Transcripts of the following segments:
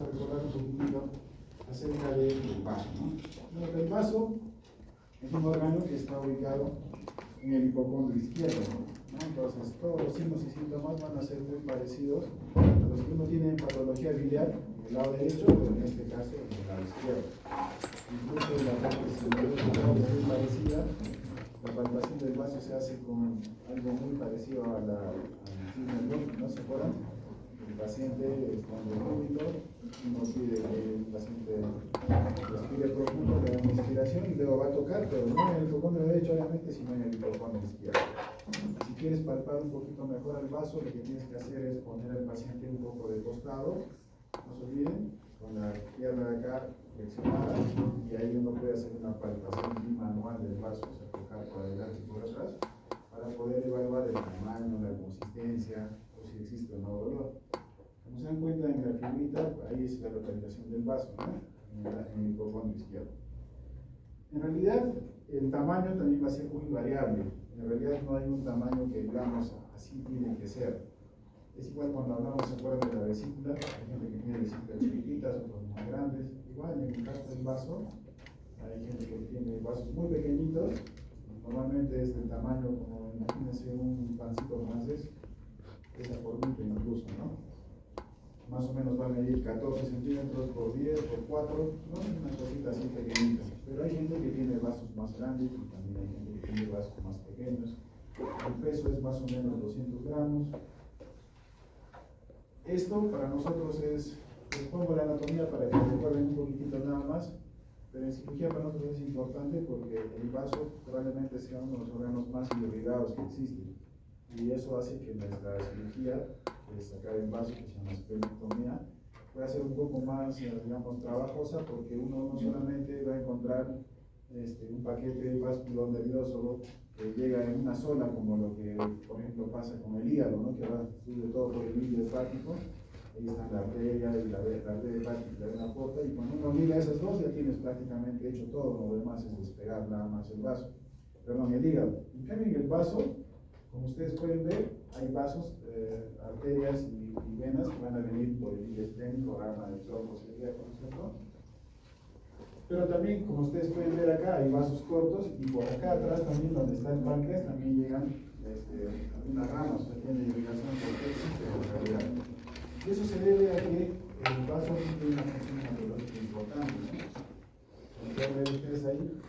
recordar un poquitito acerca del vaso, ¿no? Bueno, el vaso es un órgano que está ubicado en el hipocondrio izquierdo, ¿no? Entonces, todos los signos y síntomas van a ser muy parecidos a los que uno tiene en patología biliar en el lado derecho, pero en este caso en el lado izquierdo. Incluso la parte sinovial es muy parecida. La palpación del vaso se hace con algo muy parecido a la signo, ¿no se acuerdan? El paciente está en el público, uno pide que el paciente respire profundo, le da una inspiración y luego va a tocar, pero no en el hipocondrio derecho, obviamente, sino en el hipocondrio izquierdo. Si quieres palpar un poquito mejor el vaso, lo que tienes que hacer es poner al paciente un poco de costado, no se olviden, con la pierna de acá flexionada, y ahí uno puede hacer una palpación bimanual del vaso, o sea, tocar por adelante y por atrás, para poder evaluar el tamaño, la consistencia, o si existe o no dolor. Como se dan cuenta en la figurita, ahí es la localización del vaso, ¿no? En el hipocondrio izquierdo. En realidad, el tamaño también va a ser muy variable. En realidad no hay un tamaño que digamos así tiene que ser. Es igual cuando hablamos, ¿se acuerdan de la vesícula? Hay gente que tiene vesículas chiquititas, otros más grandes. Igual en el caso del vaso, hay gente que tiene vasos muy pequeñitos. Normalmente es del tamaño, como imagínense un pancito francés, esa formita incluso, ¿no? Más o menos va a medir 14 centímetros por 10 por 4, no es una cosita así pequeñita. Pero hay gente que tiene vasos más grandes y también hay gente que tiene vasos más pequeños. El peso es más o menos 200 gramos. Esto para nosotros es, les pongo la anatomía para que recuerden un poquitito nada más, pero en cirugía para nosotros es importante porque el vaso probablemente sea uno de los órganos más irrigados que existen. Y eso hace que nuestra cirugía de sacar el vaso, que se llama esplenectomía, pueda ser un poco más, digamos, trabajosa, porque uno no solamente va a encontrar un paquete vascular nervioso que llega en una sola, como lo que, por ejemplo, pasa con el hígado, ¿no? Que va sube todo por el hígado hepático, ahí están la arteria y la arteria hepática y la vena porta, y cuando uno liga esas dos ya tienes prácticamente hecho todo, lo demás es despegar nada más el vaso, perdón, el hígado. En cambio, en el vaso, como ustedes pueden ver, hay vasos, arterias y venas que van a venir por el hígado esplénico, rama del tronco celíaco, ¿no es cierto? Pero también, como ustedes pueden ver acá, hay vasos cortos y por acá atrás también, donde está el páncreas, también llegan algunas ramas, o sea, tiene irrigación por existe en realidad. Y eso se debe a que el vaso tiene una función hematológica importante, ¿no? Como pueden ver ustedes ahí,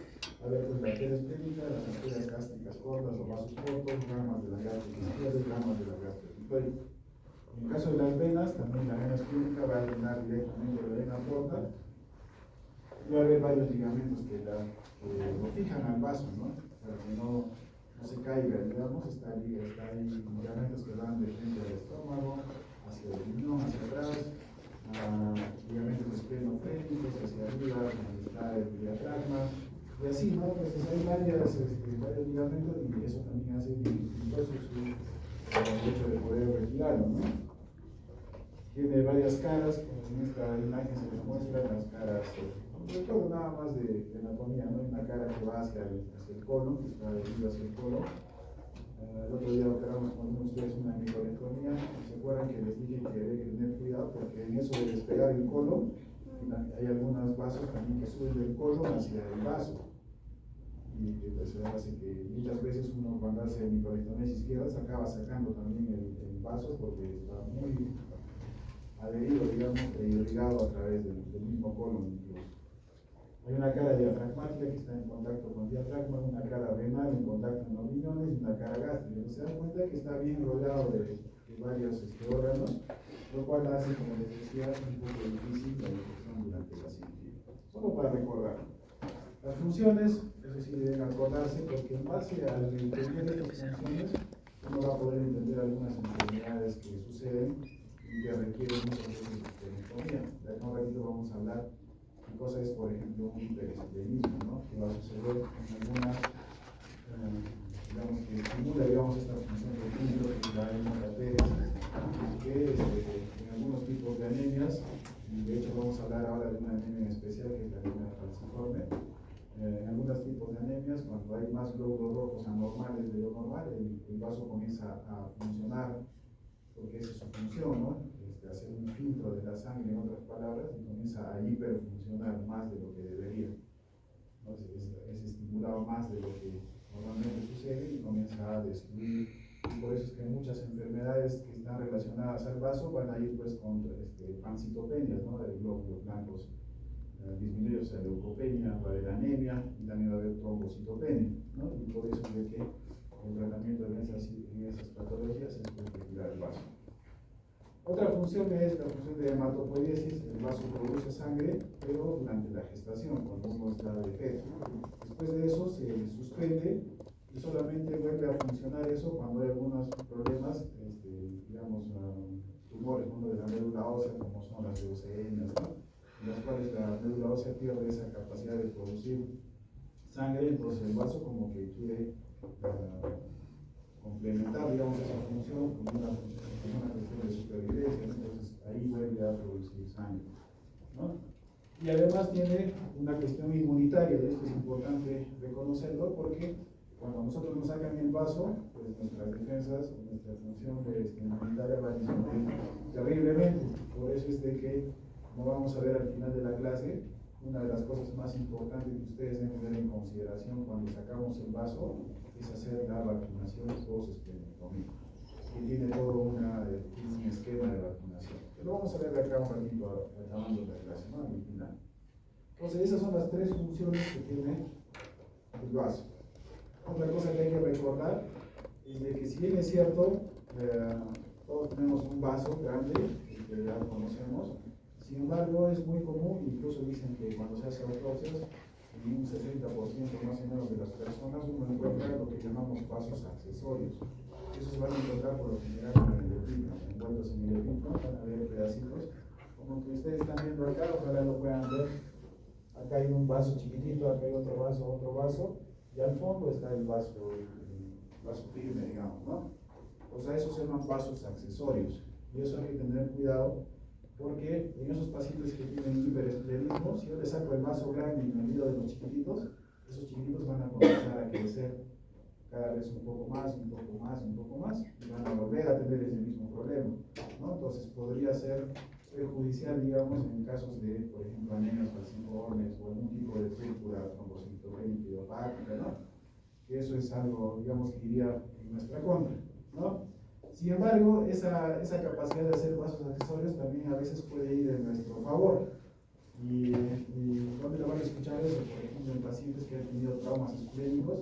a ver, pues la arteria esplénica, las arterias gástricas cortas o vasos cortos, ramas de la gástrica izquierda y ramas de la gástrica hepática. En el caso de las venas, también la vena esplénica va a drenar directamente la vena porta. Y va a haber varios ligamentos que lo fijan al vaso, ¿no? Para que no se caiga, digamos, hay ligamentos que van de frente al estómago, hacia el riñón, hacia atrás, ligamentos esplenofrénicos hacia arriba, donde está el diafragma, y así, ¿no? Entonces hay varios ligamentos y eso también hace dificultoso el hecho de poder retirarlo, ¿no? Tiene varias caras, como en esta imagen se les muestra las caras, sobre todo nada más de anatomía, ¿no? Una cara que va hacia el colon, que está debido hacia el colon. El otro día operamos con ustedes una microlectomía, ¿se acuerdan que les dije que había que tener cuidado? Porque en eso de despegar el colon, hay algunos vasos también que suben del colon hacia el vaso. Y eso hace que muchas veces uno cuando hace microlectomías izquierdas acaba sacando también el vaso porque está muy adherido, digamos, e irrigado a través del mismo colon incluso. Hay una cara diafragmática que está en contacto con el diafragma, una cara renal en contacto con los riñones y una cara gástrica. Se dan cuenta que está bien rodeado de varios órganos, lo cual hace, como les decía, un poco difícil la detección durante la cirugía. Solo para recordar. Las funciones, eso sí deben acordarse, porque en base a entender estas funciones, uno va a poder entender algunas enfermedades que suceden y que requieren muchas veces de esplenectomía. De aquí a un ratito vamos a hablar qué cosa es, por ejemplo, un hiperesplenismo, ¿no? Que va a suceder en algunas, digamos, que estimula, digamos, esta función del filtro que es la hemocarteres, que en algunos tipos de anemias, y de hecho vamos a hablar ahora de una anemia en especial, que es la anemia falciforme. En algunos tipos de anemias, cuando hay más glóbulos rojos anormales de lo normal, el vaso comienza a funcionar, porque esa es su función, ¿no? hacer un filtro de la sangre, en otras palabras, y comienza a hiperfuncionar más de lo que debería. Entonces es estimulado más de lo que normalmente sucede y comienza a destruir. Y por eso es que muchas enfermedades que están relacionadas al vaso van a ir pues con pancitopenias, ¿no? De glóbulos blancos disminuidos, a leucopenia, va a haber anemia y también va a haber trombocitopenia, ¿no? Y por eso es de que el tratamiento en esas patologías es retirar el vaso. Otra función es la función de hematopoiesis. El vaso produce sangre, pero durante la gestación, cuando uno está de feto. Después de eso se suspende y solamente vuelve a funcionar eso cuando hay algunos problemas, digamos, tumores, ¿no? De la médula ósea, como son las leucemias, ¿no? En las cuales la médula ósea pierde esa capacidad de producir sangre, entonces el vaso como que quiere complementar, digamos, esa función como una cuestión de supervivencia, ¿no? Entonces ahí vuelve a producir sangre, ¿no? Y además tiene una cuestión inmunitaria, y esto es importante reconocerlo porque cuando nosotros nos sacan el vaso, pues nuestras defensas, nuestra función inmunitaria va a disminuir terriblemente. Por eso es de que, como vamos a ver al final de la clase, una de las cosas más importantes que ustedes deben tener en consideración cuando sacamos el vaso es hacer la vacunación post-esplenectomía, que tiene todo un esquema de vacunación. Lo vamos a ver de acá un ratito acabando la clase, ¿no? Al final. Entonces, esas son las tres funciones que tiene el vaso. Otra cosa que hay que recordar es de que, si bien es cierto, todos tenemos un vaso grande, que ya conocemos, sin embargo es muy común, incluso dicen que cuando se hace autopsias, en un 60% más o menos de las personas uno encuentra lo que llamamos vasos accesorios. Eso se van a encontrar por lo general en el epítomo, envueltos en el epítomo, van a ver pedacitos, como que ustedes están viendo acá, ojalá lo puedan ver. Acá hay un vaso chiquitito, acá hay otro vaso, y al fondo está el vaso firme, digamos, ¿no? O sea, esos se llaman vasos accesorios, y eso hay que tener cuidado, porque en esos pacientes que tienen hiperesplenismo, si yo les saco el vaso grande y me olvido de los chiquititos, esos chiquititos van a comenzar a crecer cada vez un poco más, un poco más, un poco más, y van a volver a tener ese mismo problema, ¿no? Entonces podría ser perjudicial, digamos, en casos de, por ejemplo, anemias falciformes o algún tipo de púrpura trombocitopénica idiopática, ¿no? Que eso es algo, digamos, que iría en nuestra contra, ¿no? Sin embargo, esa capacidad de hacer vasos accesorios también a veces puede ir en nuestro favor. Y ¿dónde lo van a escuchar eso? Por ejemplo, en pacientes que han tenido traumas esplénicos,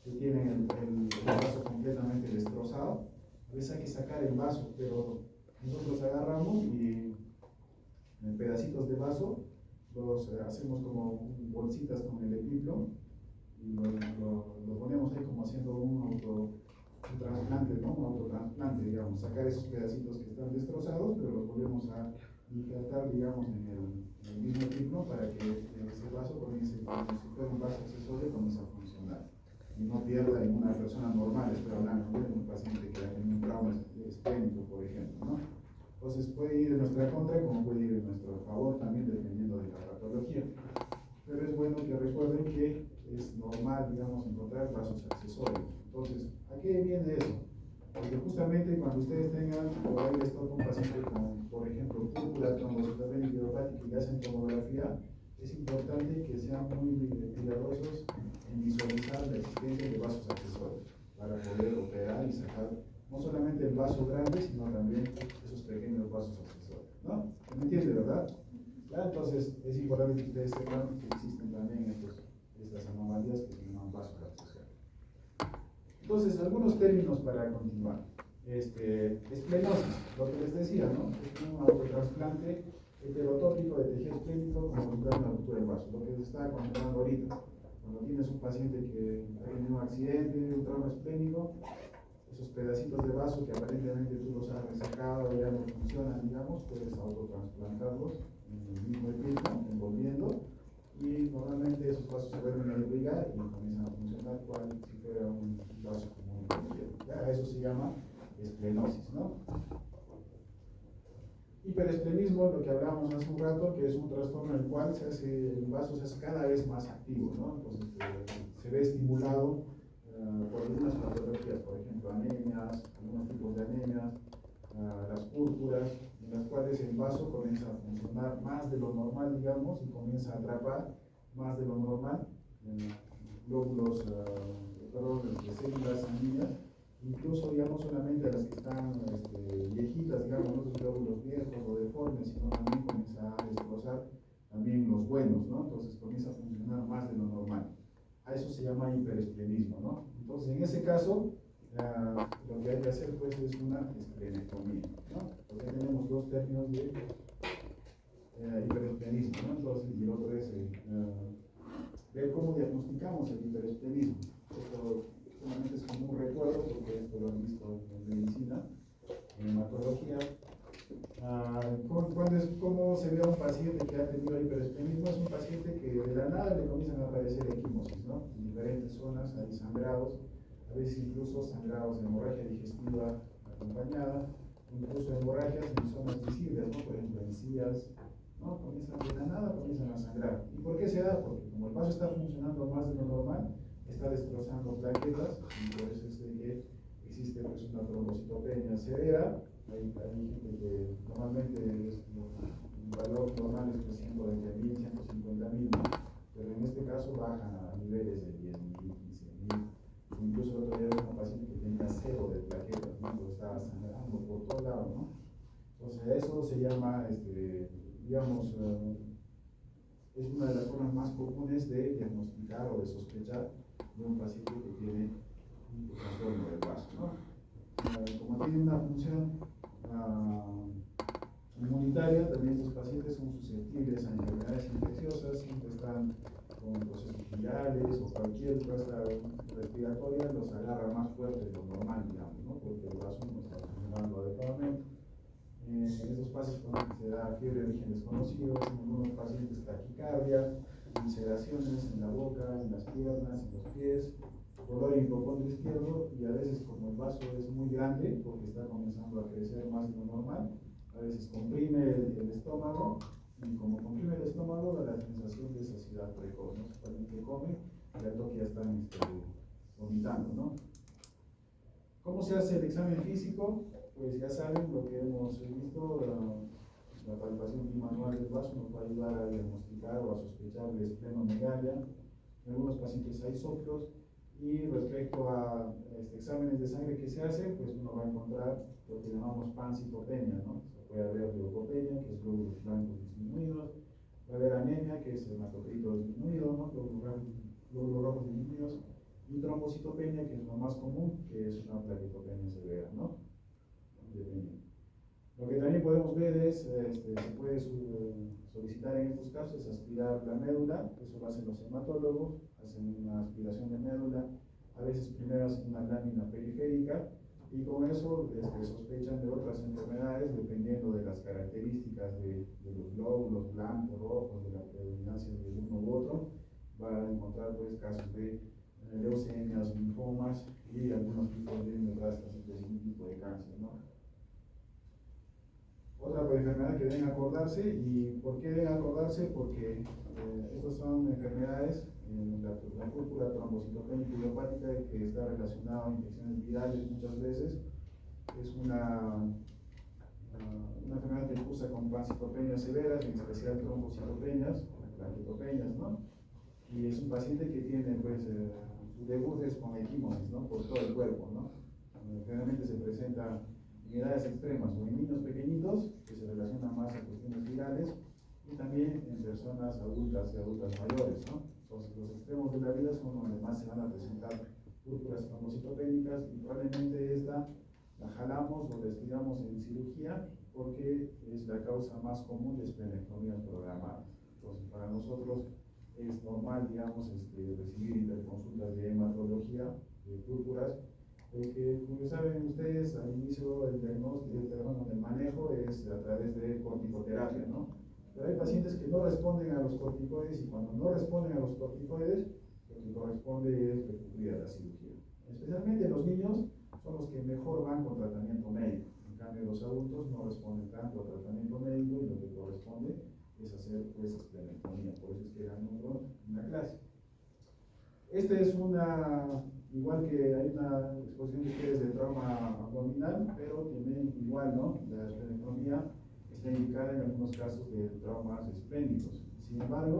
que tienen el vaso completamente destrozado, a veces hay que sacar el vaso, pero nosotros agarramos y en pedacitos de vaso los hacemos como bolsitas con el epiplo y lo ponemos ahí como haciendo un trasplante, ¿no? Un autotrasplante, digamos, sacar esos pedacitos que están destrozados, pero los volvemos a injertar, digamos, en el mismo epiplo para que ese vaso comience, como si fuera un vaso accesorio, comience a funcionar y no pierda en una persona normal, estoy hablando de un paciente que ha tenido un trauma esplénico, por ejemplo, ¿no? Entonces puede ir en nuestra contra como puede ir en nuestro favor también dependiendo de la patología. Pero es bueno que recuerden que es normal, digamos, encontrar vasos accesorios. Entonces, ¿a qué viene eso? Porque justamente cuando ustedes tengan por ahí les toca un paciente con, por ejemplo, púrpura trombocitopénica idiopática y hacen tomografía, es importante que sean muy cuidadosos en visualizar la existencia de vasos accesorios para poder operar y sacar no solamente el vaso grande, sino también esos pequeños vasos accesorios, ¿no? ¿Me entiende, verdad? ¿Ya? Entonces es importante que ustedes sepan que existen también estas anomalías que se llaman vasos accesorios. Entonces, algunos términos para continuar. Esplenosis, lo que les decía, ¿no? Es un autotrasplante heterotópico de tejido esplénico como una ruptura del vaso, lo que se está comentando ahorita. Cuando tienes un paciente que ha tenido un accidente, un trauma esplénico, esos pedacitos de vaso que aparentemente tú los has resacado, ya no funcionan, digamos, puedes autotransplantarlos en el mismo equipo, envolviendo, y normalmente esos vasos se vuelven a irrigar y comienzan a funcionar cual si fuera un vaso común. Ya, eso se llama esplenosis, ¿no? Hiperesplenismo, lo que hablábamos hace un rato, que es un trastorno en el cual el vaso se hace cada vez más activo, ¿no? Entonces se ve estimulado por algunas patologías, por ejemplo, anemias, algunos tipos de anemias, las púrpuras, en las cuales el vaso comienza a funcionar más de lo normal, digamos, y comienza a atrapar más de lo normal glóbulos, de células sanguíneas, incluso, digamos, solamente a las que están viejitas, digamos, no los glóbulos viejos o deformes, sino también comienza a destrozar también los buenos, ¿no? Entonces comienza a funcionar más de lo normal. A eso se llama hiperesplenismo, ¿no? Entonces, en ese caso, lo que hay que hacer, pues, es una esplenectomía, ¿no? Porque tenemos dos términos de hiperesplenismo, ¿no? Entonces, y el otro es ver cómo diagnosticamos el hiperesplenismo. Esto solamente es como un recuerdo, porque esto lo han visto en medicina, en hematología. ¿Cómo se ve a un paciente que ha tenido hiperesplenismo? Es un paciente que de la nada le comienzan a aparecer equimosis, ¿no? En diferentes zonas hay sangrados, a veces incluso sangrados de hemorragia digestiva acompañada, incluso hemorragias en zonas visibles, ¿no? Por ejemplo, encías, ¿no? Comienzan de la nada, comienzan a sangrar. ¿Y por qué se da? Porque como el vaso está funcionando más de lo normal, está destrozando plaquetas, y por eso es de que existe, pues, una trombocitopenia severa. Hay gente que normalmente un valor normal es de 120.000, 150.000, pero en este caso bajan a niveles de 10.000, 15.000. Incluso el otro día había una paciente que tenía cero de plaquetas, ¿no? Porque estaba sangrando por todos lados, ¿no? Entonces, eso se llama, digamos, es una de las formas más comunes de diagnosticar o de sospechar de un paciente que tiene un trastorno del vaso, ¿no? Como tiene una función inmunitaria, también estos pacientes son susceptibles a enfermedades infecciosas, siempre están con procesos virales o cualquier cosa respiratoria, los agarra más fuerte de lo normal, digamos, ¿no? Porque el vaso no está funcionando adecuadamente. En estos pacientes se da fiebre de origen desconocido, en algunos pacientes taquicardia, ulceraciones en la boca, en las piernas, en los pies, dolor en hipocondrio izquierdo, y a veces, como el vaso es muy grande porque está comenzando a crecer más de lo normal, a veces comprime el estómago, y como comprime el estómago da la sensación de saciedad precoz, ¿no? Cuando el que come, ya toque ya están vomitando, ¿no? ¿Cómo se hace el examen físico? Pues ya saben lo que hemos visto, la palpación bimanual del vaso nos va a ayudar a diagnosticar o a sospechar de esplenomegalia. En algunos pacientes hay soplos, y respecto a exámenes de sangre que se hacen, pues uno va a encontrar lo que llamamos pancitopenia, ¿no? Se puede haber leucopenia, que es glóbulos blancos disminuidos, va a haber anemia, que es hematocrito disminuido, ¿no? Glóbulos rojos disminuidos, y trombocitopenia, que es lo más común, que es una plaquetopenia severa, ¿no? Lo que también podemos ver es, se puede solicitar en estos casos, es aspirar la médula. Eso lo hacen los hematólogos, hacen una aspiración de médula, a veces primero hacen una lámina periférica, y con eso sospechan de otras enfermedades dependiendo de las características de los glóbulos blancos, rojos, de la predominancia de uno u otro. Va a encontrar, pues, casos de leucemias, linfomas y algunos tipos de metástasis de algún tipo de cáncer, ¿no? Otra enfermedad que deben acordarse. ¿Y por qué deben acordarse? Porque estas son enfermedades, la púrpura trombocitopénica idiopática, que está relacionada a infecciones virales muchas veces. Es una enfermedad que cursa con pancitopenias severas, en especial trombocitopenias, plaquetopenias, ¿no? Y es un paciente que tiene, pues, su debut es con equimosis, ¿no? Por todo el cuerpo, ¿no? Generalmente se presenta en edades extremas o en niños pequeñitos, que se relacionan más a cuestiones virales, y también en personas adultas y adultas mayores, ¿no? Entonces, los extremos de la vida son donde más se van a presentar púrpuras trombocitopénicas, y probablemente esta la jalamos o la estudiamos en cirugía porque es la causa más común de esplenectomías programadas. Entonces, para nosotros es normal, digamos, recibir interconsultas de hematología de púrpuras, que, como saben ustedes, al inicio del diagnóstico, el manejo es a través de corticoterapia, ¿no? Pero hay pacientes que no responden a los corticoides, y cuando no responden a los corticoides, lo que corresponde es recurrir a la cirugía. Especialmente los niños son los que mejor van con tratamiento médico. En cambio, los adultos no responden tanto al tratamiento médico, y lo que corresponde es hacer, pues, esplenectomía. Por eso es que eran una clase. Esta es igual que hay una exposición de ustedes de trauma abdominal, pero tienen igual, ¿no? La esplenectomía está indicada en algunos casos de traumas esplénicos. Sin embargo,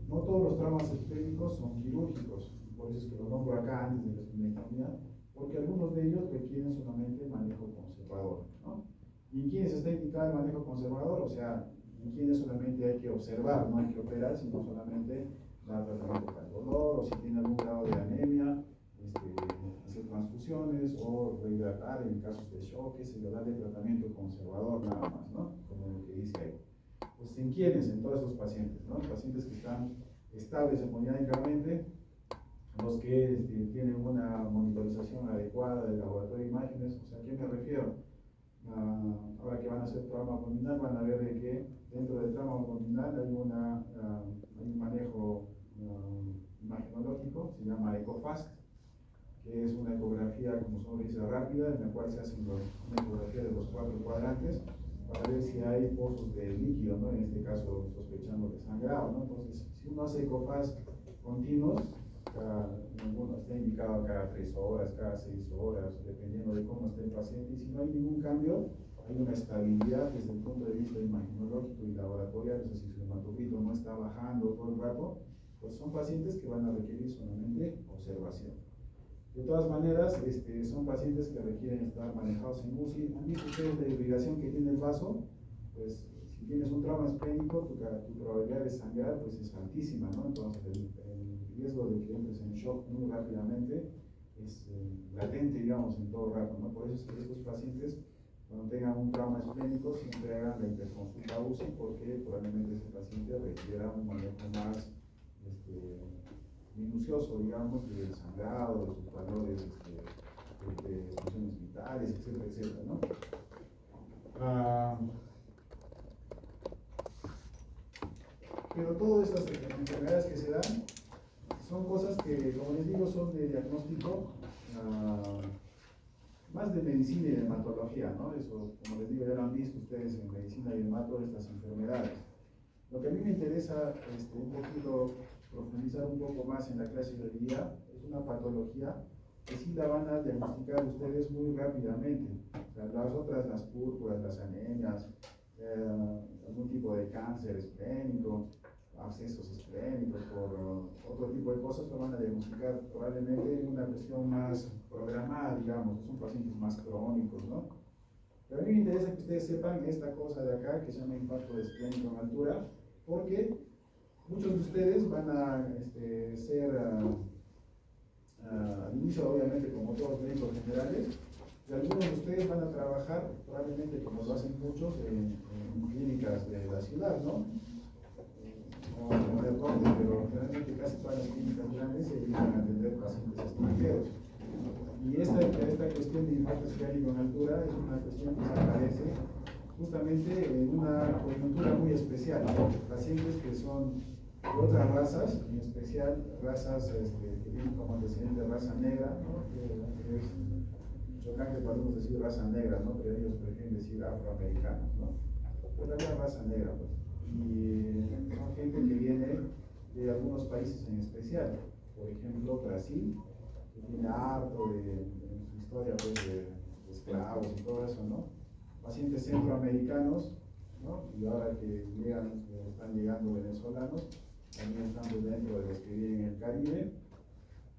no todos los traumas esplénicos son quirúrgicos, por eso es que lo nombro acá antes de la esplenectomía, porque algunos de ellos requieren solamente manejo conservador, ¿no? ¿Y en quiénes está indicado el manejo conservador? O sea, en quienes solamente hay que observar, no hay que operar, sino solamente dar tratamiento para el dolor, o si tiene algún grado de anemia, hacer transfusiones o rehidratar en casos de shock, se le da el tratamiento conservador nada más, ¿no? Como lo que dice ahí. Pues en quiénes, en todos estos pacientes, ¿no? Pacientes que están estables hemodinámicamente, los que tienen una monitorización adecuada del laboratorio de imágenes. O sea, ¿a qué me refiero? Ahora que van a hacer trauma abdominal, van a ver de que dentro del trauma abdominal hay un manejo imagenológico, se llama EcoFast, que es una ecografía, como su nombre dice, rápida, en la cual se hace una ecografía de los 4 cuadrantes para ver si hay pozos de líquido, ¿no? En este caso sospechando de sangrado, ¿no? Entonces, si uno hace EcoFast continuos, uno está indicado cada 3 horas, cada 6 horas, dependiendo de cómo esté el paciente, y si no hay ningún cambio, hay una estabilidad desde el punto de vista imagenológico y laboratorial, es decir, si su hematocrito no está bajando todo el rato, pues son pacientes que van a requerir solamente observación. De todas maneras, son pacientes que requieren estar manejados en UCI. Han visto ustedes la irrigación que tiene el vaso, pues si tienes un trauma esplénico, tu probabilidad de sangrar pues es altísima, ¿no? Entonces el riesgo de que entres en shock muy rápidamente es latente, digamos, en todo rato, ¿no? Por eso es que estos pacientes, cuando tengan un trauma esplénico, siempre hagan la interconsulta UCI, porque probablemente ese paciente requiera un manejo más minucioso, digamos, del sangrado, de sus valores de funciones vitales, etcétera, etcétera, ¿no? Pero todas estas enfermedades que se dan son cosas que, como les digo, son de diagnóstico, más de medicina y de hematología, ¿no? Eso, como les digo, ya lo han visto ustedes en medicina y hemato, estas enfermedades. Lo que a mí me interesa un poquito profundizar un poco más en la clase de hoy día es una patología que sí la van a diagnosticar ustedes muy rápidamente. O sea, las otras, las púrpuras, las anemias, algún tipo de cáncer esplénico, abscesos esplénicos, por otro tipo de cosas, lo van a diagnosticar probablemente en una cuestión más programada, digamos, son pacientes más crónicos, ¿no? Pero a mí me interesa que ustedes sepan esta cosa de acá que se llama impacto esplénico en altura, porque muchos de ustedes van a ser al inicio, obviamente, como todos los médicos generales, y algunos de ustedes van a trabajar, probablemente como lo hacen muchos, en clínicas de la ciudad, ¿no? No vamos a poner dónde, pero generalmente casi todas las clínicas grandes se dedican a atender pacientes extranjeros. Y esta cuestión de impacto esplénico en altura es una cuestión que se aparece justamente en una coyuntura muy especial, ¿no? Pacientes que son de otras razas, en especial razas que tienen como antecedente raza negra, ¿no? Que es chocante podemos decir raza negra, ¿no? Pero ellos prefieren decir afroamericanos, ¿no? Pero la raza negra, pues. Y son gente que viene de algunos países en especial, por ejemplo Brasil, que tiene harto en su historia pues, de esclavos y todo eso, ¿no? Pacientes centroamericanos, ¿no? Y ahora que están llegando venezolanos, también están dentro de los que viven en el Caribe,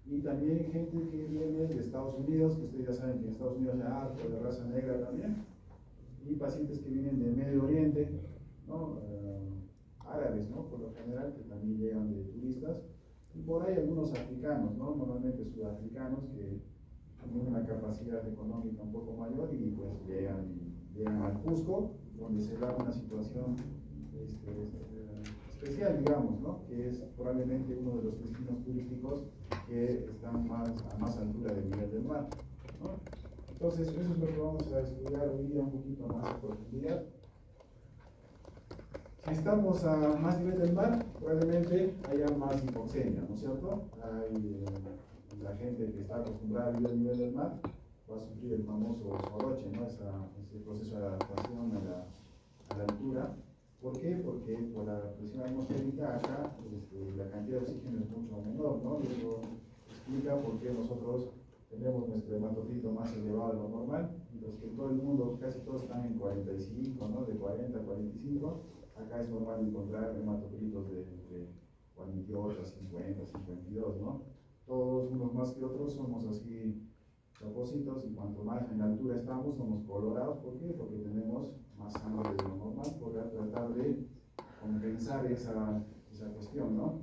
y también gente que viene de Estados Unidos, que ustedes ya saben que en Estados Unidos hay harto de raza negra también, y pacientes que vienen del Medio Oriente, ¿no? Árabes, ¿no? Por lo general, que también llegan de turistas, y por ahí algunos africanos, ¿no? Normalmente sudafricanos que tienen una capacidad económica un poco mayor y pues llegan al Cusco, donde se da una situación especial, digamos, ¿no? Que es probablemente uno de los destinos turísticos que están a más altura del nivel del mar, ¿no? Entonces, eso es lo que vamos a estudiar hoy día un poquito más en profundidad. Si estamos a más nivel del mar, probablemente haya más hipoxemia, ¿no es cierto? La gente que está acostumbrada a vivir a nivel del mar va a sufrir el famoso soroche, ¿no? Ese proceso de adaptación a la altura. ¿Por qué? Porque por la presión atmosférica acá la cantidad de oxígeno es mucho menor, ¿no? Y eso explica por qué nosotros tenemos nuestro hematocrito más elevado de lo normal, mientras que todo el mundo, casi todos están en 45, ¿no? De 40 a 45, acá es normal encontrar hematocritos de 48 a 50, 52, ¿no? Todos, unos más que otros, somos así chapocitos, y cuanto más en la altura estamos, somos colorados. ¿Por qué? Porque tenemos más sangre de lo normal, por tratar de compensar esa cuestión, ¿no?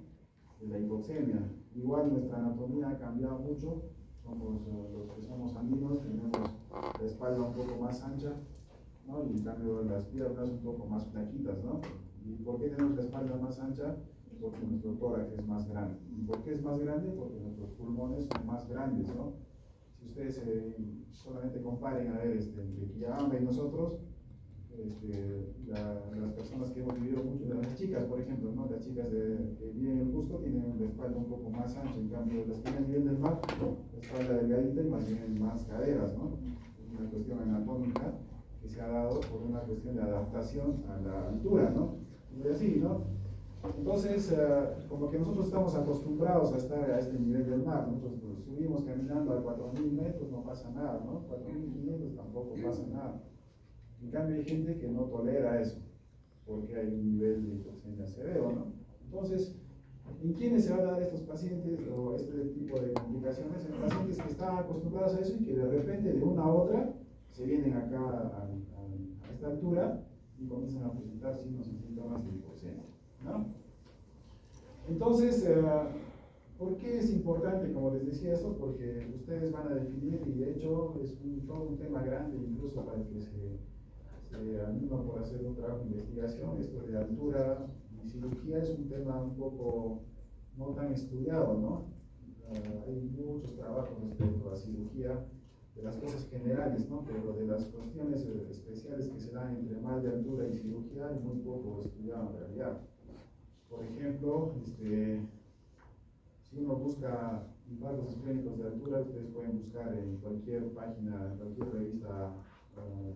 De la hipoxemia. Igual nuestra anatomía ha cambiado mucho, somos los que somos andinos, tenemos la espalda un poco más ancha, ¿no? Y en cambio las piernas un poco más flaquitas, ¿no? ¿Y por qué tenemos la espalda más ancha? Porque nuestro tórax es más grande. ¿Y por qué es más grande? Porque nuestros pulmones son más grandes, ¿no? Si ustedes solamente comparen, a ver, entre Quillabamba y nosotros, las personas que hemos vivido mucho, las chicas, por ejemplo, ¿no? Las chicas que viven en el Cusco tienen la espalda un poco más ancha, en cambio las que viven a nivel del mar, la espalda delgadita y más bien más caderas, ¿no? Es una cuestión anatómica que se ha dado por una cuestión de adaptación a la altura, ¿no? Y así, ¿no? Entonces, como que nosotros estamos acostumbrados a estar a este nivel del mar, nosotros subimos caminando a 4.000 metros, no pasa nada, ¿no? 4.500 tampoco pasa nada. En cambio hay gente que no tolera eso, porque hay un nivel de hipoxemia severo, ¿no? Entonces, ¿en quiénes se van a dar estos pacientes o este tipo de complicaciones? En pacientes que están acostumbrados a eso y que de repente de una a otra se vienen acá a esta altura y comienzan a presentar signos y síntomas de hipoxemia, ¿no? Entonces, ¿por qué es importante, como les decía esto? Porque ustedes van a definir, y de hecho es todo un tema grande, incluso para que se anima por hacer un trabajo de investigación. Esto de altura y cirugía es un tema un poco no tan estudiado, ¿no? Hay muchos trabajos respecto a cirugía, de las cosas generales, ¿no? Pero de las cuestiones especiales que se dan entre mal de altura y cirugía hay muy poco estudiado en realidad. Por ejemplo, si uno busca infartos isquémicos de altura, ustedes pueden buscar en cualquier página, en cualquier revista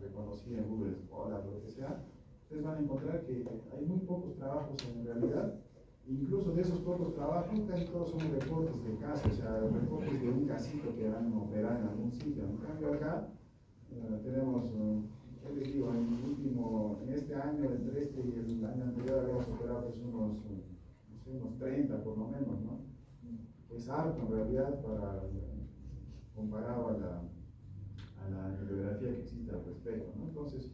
reconocida en Google Scholar o lo que sea, ustedes van a encontrar que hay muy pocos trabajos en realidad. Incluso de esos pocos trabajos, casi todos son reportes de casos, o sea, reportes de un casito que van a operar en algún sitio. En cambio acá tenemos, ¿qué les digo? En este año, entre este y el año anterior, habíamos operado pues unos, no sé, unos 30 por lo menos, ¿no? Es harto en realidad comparado a la bibliografía que existe al respecto, ¿no? Entonces,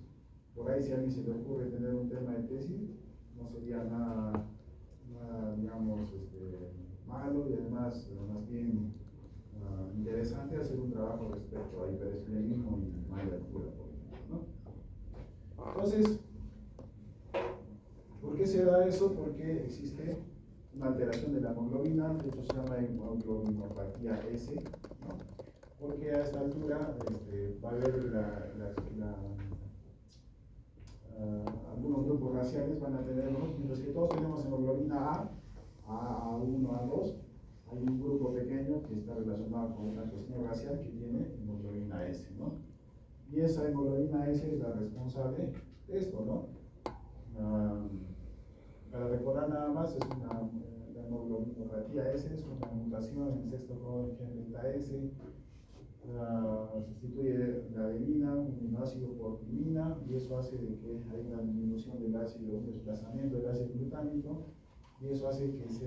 por ahí si a alguien se le ocurre tener un tema de tesis, no sería nada digamos, malo, y además más bien interesante hacer un trabajo respecto a hiperespleninismo y mal de altura, por ejemplo, ¿no? Entonces, ¿por qué se da eso? Porque existe una alteración de la hemoglobina, de hecho se llama hemoglobinopatía S, ¿no? Porque a esta altura va a haber algunos grupos raciales van a tener, mientras que todos tenemos hemoglobina A1, A2, hay un grupo pequeño que está relacionado con una cuestión racial que tiene hemoglobina S, ¿no? Y esa hemoglobina S es la responsable de esto, ¿no? Para recordar nada más, la hemoglobinopatía S es una mutación en el sexto codón del gen delta S. Sustituye la adenina, un aminoácido por timina, y eso hace de que haya una disminución del ácido, un desplazamiento del ácido glutámico, y eso hace que se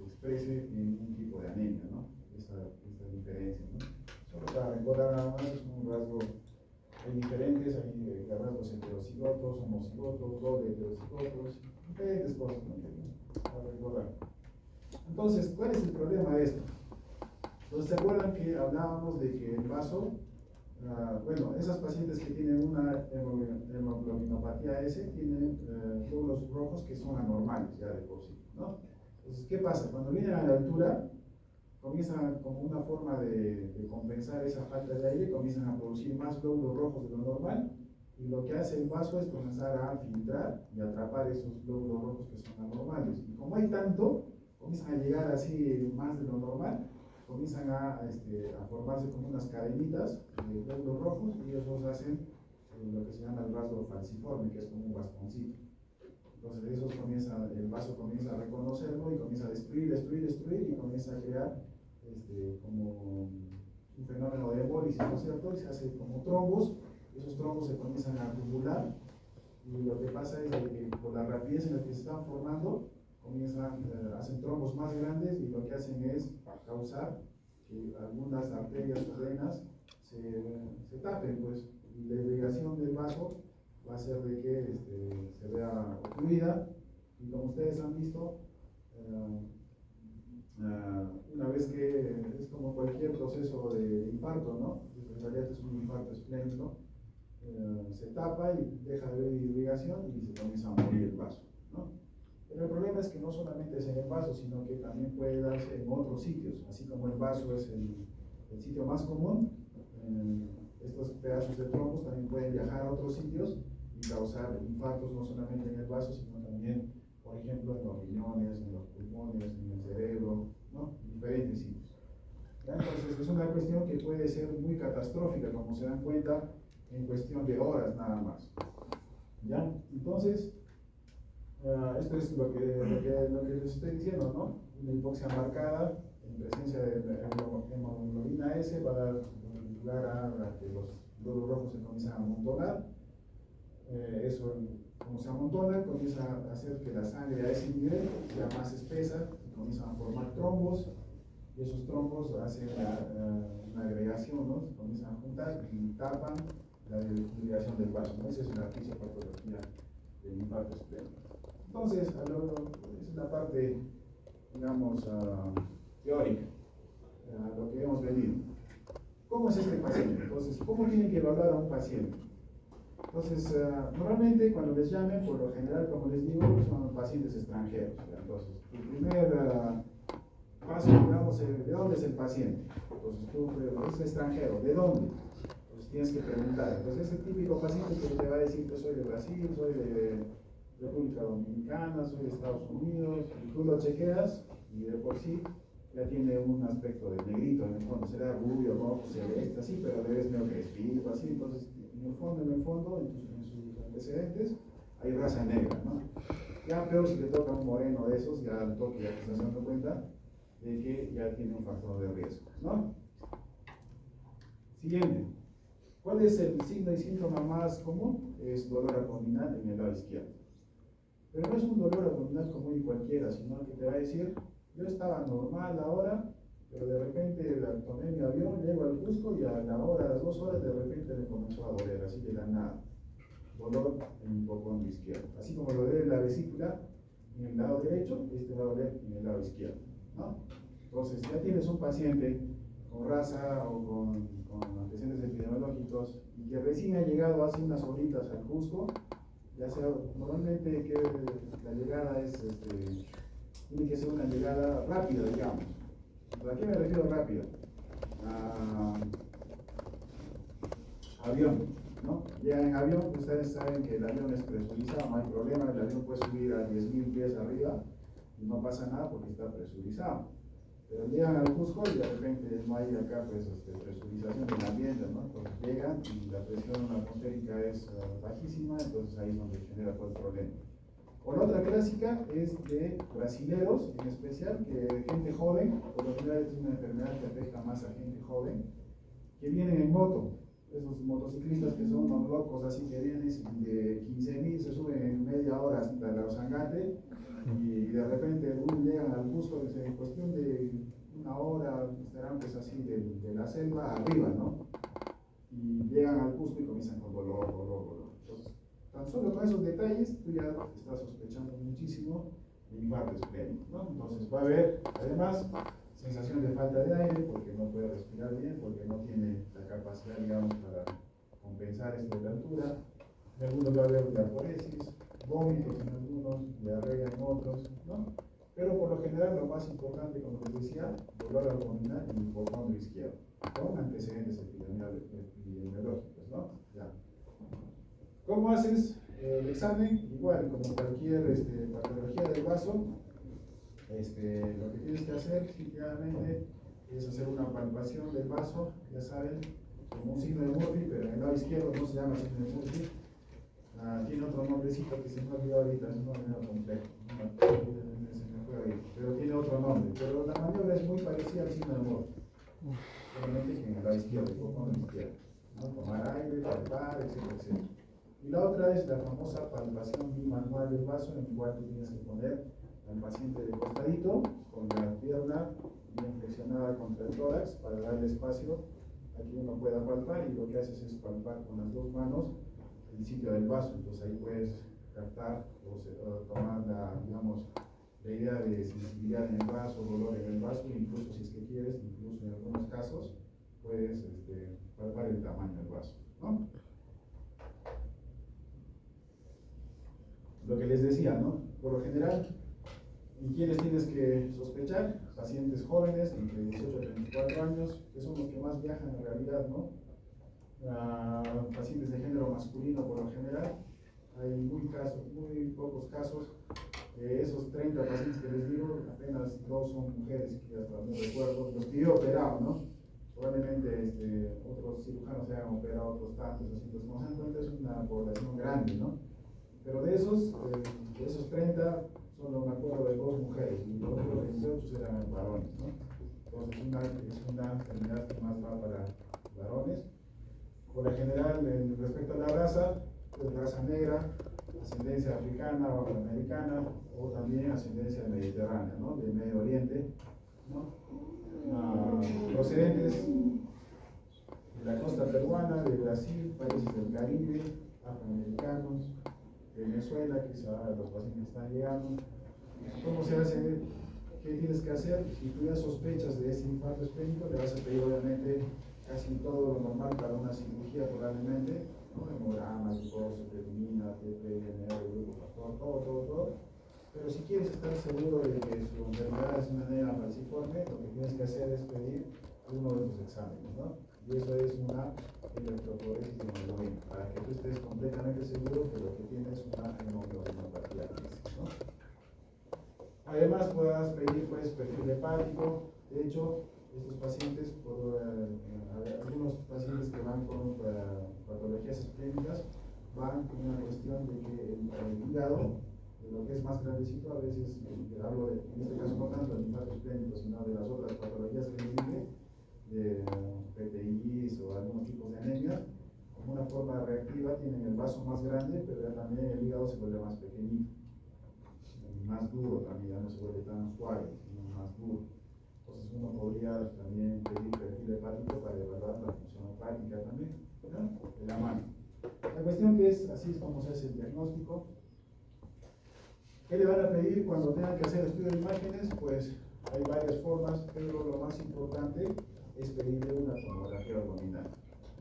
exprese en un tipo de anemia, ¿no? Esta diferencia, ¿no? Solo para recordar nada más, es un rasgo, hay diferentes, hay rasgos heterocigotos, homocigotos, doble heterocigotos, diferentes cosas, ¿no? Para recordar. Entonces, ¿cuál es el problema de esto? Entonces, ¿se acuerdan que hablábamos de que el vaso, bueno, esas pacientes que tienen una hemoglobinopatía S tienen glóbulos rojos que son anormales ya de por sí, ¿no? Entonces, ¿qué pasa? Cuando vienen a la altura, comienzan como una forma de compensar esa falta de aire, comienzan a producir más glóbulos rojos de lo normal, y lo que hace el vaso es comenzar a filtrar y atrapar esos glóbulos rojos que son anormales. Y como hay tanto, comienzan a llegar así más de lo normal, comienzan a formarse como unas cadenitas de glóbulos rojos, y esos hacen lo que se llama el rasgo falciforme, que es como un bastoncito. Entonces el vaso comienza a reconocerlo y comienza a destruir, y comienza a crear como un fenómeno de embolisis, ¿no es cierto? Y se hace como trombos, esos trombos se comienzan a acumular, y lo que pasa es que por la rapidez en la que se están formando, hacen trombos más grandes, y lo que hacen es causar que algunas arterias o venas se tapen, pues, y la irrigación del vaso va a hacer de que se vea ocluida, y como ustedes han visto, una vez que es como cualquier proceso de infarto, ¿no? En realidad es un infarto esplénico, se tapa y deja de haber irrigación y se comienza a morir el vaso, ¿no? Pero el problema es que no solamente es en el vaso, sino que también puede darse en otros sitios. Así como el vaso es el sitio más común, estos pedazos de trombos también pueden viajar a otros sitios y causar infartos no solamente en el vaso, sino también, por ejemplo, en los riñones, en los pulmones, en el cerebro, ¿no? En diferentes sitios. ¿Ya? Entonces es una cuestión que puede ser muy catastrófica, como se dan cuenta, en cuestión de horas nada más. ¿Ya? Entonces, esto es lo que les estoy diciendo, ¿no? Una hipoxia marcada en presencia de hemoglobina S va a dar lugar a que los glóbulos rojos se comienzan a amontonar. Eso, como se amontona, comienza a hacer que la sangre a ese nivel sea más espesa, se comienzan a formar trombos, y esos trombos hacen una agregación, ¿no? Se comienzan a juntar y tapan la irrigación del vaso, ¿no? Esa es la fisiopatología del infarto esplénico. Entonces, esa es la parte, digamos, teórica, a lo que hemos venido. ¿Cómo es este paciente? Entonces, ¿cómo tienen que evaluar a un paciente? Entonces, normalmente cuando les llamen, por lo general, como les digo, son pacientes extranjeros. Entonces, tu primer paso, digamos, ¿de dónde es el paciente? Entonces, tú es extranjero, ¿de dónde? Entonces, tienes que preguntar. Entonces, es el típico paciente que te va a decir que soy de Brasil, soy de República Dominicana, soy de Estados Unidos, y tú lo chequeas, y de por sí ya tiene un aspecto de negrito, en el fondo será rubio, rojo, celeste, así, pero debes medio crespito, así. Entonces, en el fondo, en sus antecedentes, hay raza negra, ¿no? Ya peor si te toca un moreno de esos, ya al toque ya te estás dando cuenta de que ya tiene un factor de riesgo, ¿no? Siguiente. ¿Cuál es el signo y síntoma más común? Es dolor abdominal en el lado izquierdo. Pero no es un dolor abdominal común y cualquiera, sino que te va a decir, yo estaba normal ahora, pero de repente tomé mi avión, llego al Cusco y a la hora, a las 2 horas, de repente me comenzó a doler, así de la nada. Dolor en mi pulmón izquierdo. Así como lo duele la vesícula en el lado derecho, este va a doler en el lado izquierdo, ¿no? Entonces, ya tienes un paciente con raza o con antecedentes epidemiológicos y que recién ha llegado hace unas horitas al Cusco, ya sea, normalmente que la llegada es, tiene que ser una llegada rápida, digamos. ¿A qué me refiero rápida? Avión, ¿no? Llegan en avión, ustedes saben que el avión es presurizado, no hay problema, el avión puede subir a 10.000 pies arriba y no pasa nada porque está presurizado. Pero llegan al Cusco y de repente no hay acá pues, presurización del ambiente, ¿no? Entonces llegan y la presión atmosférica es bajísima, entonces ahí es donde genera todo el problema. O la otra clásica es de brasileros, en especial, que gente joven, por lo general es una enfermedad que afecta más a gente joven, que vienen en moto. Esos motociclistas que son unos locos, así que vienen de 15.000, se suben en media hora hasta la Osangate, y de repente llegan al Cusco, en cuestión de una hora, estarán pues así de la selva arriba, ¿no? Y llegan al Cusco y comienzan con dolor. Entonces, tan solo con esos detalles, tú ya estás sospechando muchísimo de infarto esplénico, ¿no? Entonces va a haber, además, sensación de falta de aire, porque no puede respirar bien, porque no tiene la capacidad, digamos, para compensar esta altura. En algunos va a haber diaporesis, vómitos en algunos, diarrea en otros, ¿no? Pero por lo general lo más importante, como les decía, dolor abdominal y hipocondrio izquierdo, con antecedentes epidemiológicos, ¿no? Ya. ¿Cómo haces el examen? Igual, como cualquier patología del vaso, lo que tienes que hacer, claramente, es hacer una palpación del vaso, ya saben, como un signo de Murphy, pero en el lado izquierdo no se llama signo de Murphy. Tiene otro nombrecito que se me olvidó ahorita, es un nombre complejo, se me fue ahí, pero tiene otro nombre. Pero la maniobra es muy parecida al signo de Murphy. solamente que en el lado izquierdo, el pulmón izquierdo, ¿no? Tomar aire, palpar, etcétera, etcétera. Y la otra es la famosa palpación bimanual del vaso, en el cual tú tienes que poner al paciente de costadito, con la pierna bien flexionada contra el tórax, para darle espacio a que uno pueda palpar, y lo que haces es palpar con las dos manos el sitio del vaso. Entonces ahí puedes captar o tomar digamos, la idea de sensibilidad en el vaso, dolor en el vaso, incluso si es que quieres, incluso en algunos casos, puedes palpar el tamaño del vaso, ¿no? Lo que les decía, ¿no? Por lo general, ¿y quiénes tienes que sospechar? Pacientes jóvenes, entre 18 a 34 años, que son los que más viajan en realidad, ¿no? Pacientes de género masculino por lo general. Hay muy pocos casos. De esos 30 pacientes que les digo, apenas 2 son mujeres, que hasta no recuerdo, los que yo he operado, ¿no? Probablemente otros cirujanos se hayan operado otros tantos, así, pues como se dan cuenta es una población grande, ¿no? Pero de esos 30, solo me acuerdo de 2 mujeres, y los otros 28 eran varones, ¿no? Entonces es una enfermedad que más va para varones. Por lo general, respecto a la raza, pues raza negra, ascendencia africana o afroamericana, o también ascendencia mediterránea, ¿no? Del Medio Oriente, ¿no? Procedentes de la costa peruana, de Brasil, países del Caribe, afroamericanos, Venezuela, quizá los pacientes están llegando. ¿Cómo se hace? ¿Qué tienes que hacer? Si tú ya sospechas de ese infarto esplénico, le vas a pedir obviamente casi todo lo normal para una cirugía probablemente, ¿no? Hemograma, glucosa, creatinina, TPNR, grupo factor, todo. Pero si quieres estar seguro de que su enfermedad es una anemia falciforme, lo que tienes que hacer es pedir uno de tus exámenes, ¿no? Y eso es una electroforesis de hemoglobina, para que tú estés completamente seguro que lo que tienes es una hemoglobinopatía, ¿no? Además, puedas pedir pues, perfil hepático. De hecho, estos pacientes, algunos pacientes que van con patologías esplénicas, van con una cuestión de que el hígado, de lo que es más grandecito, a veces, hablo en este caso no tanto del infarto esplénico, sino de las otras patologías que les dije, de PTIs o algunos tipos de anemia, como una forma reactiva, tienen el vaso más grande, pero ya también el hígado se vuelve más pequeñito, y más duro también, ya no se vuelve tan suave, sino más duro. Entonces uno podría también pedir perfil hepático para evaluar la función hepática también, ¿no? De la mano. La cuestión que es, así es como se hace el diagnóstico. ¿Qué le van a pedir cuando tengan que hacer estudio de imágenes? Pues hay varias formas, pero lo más importante es pedirle una tomografía abdominal,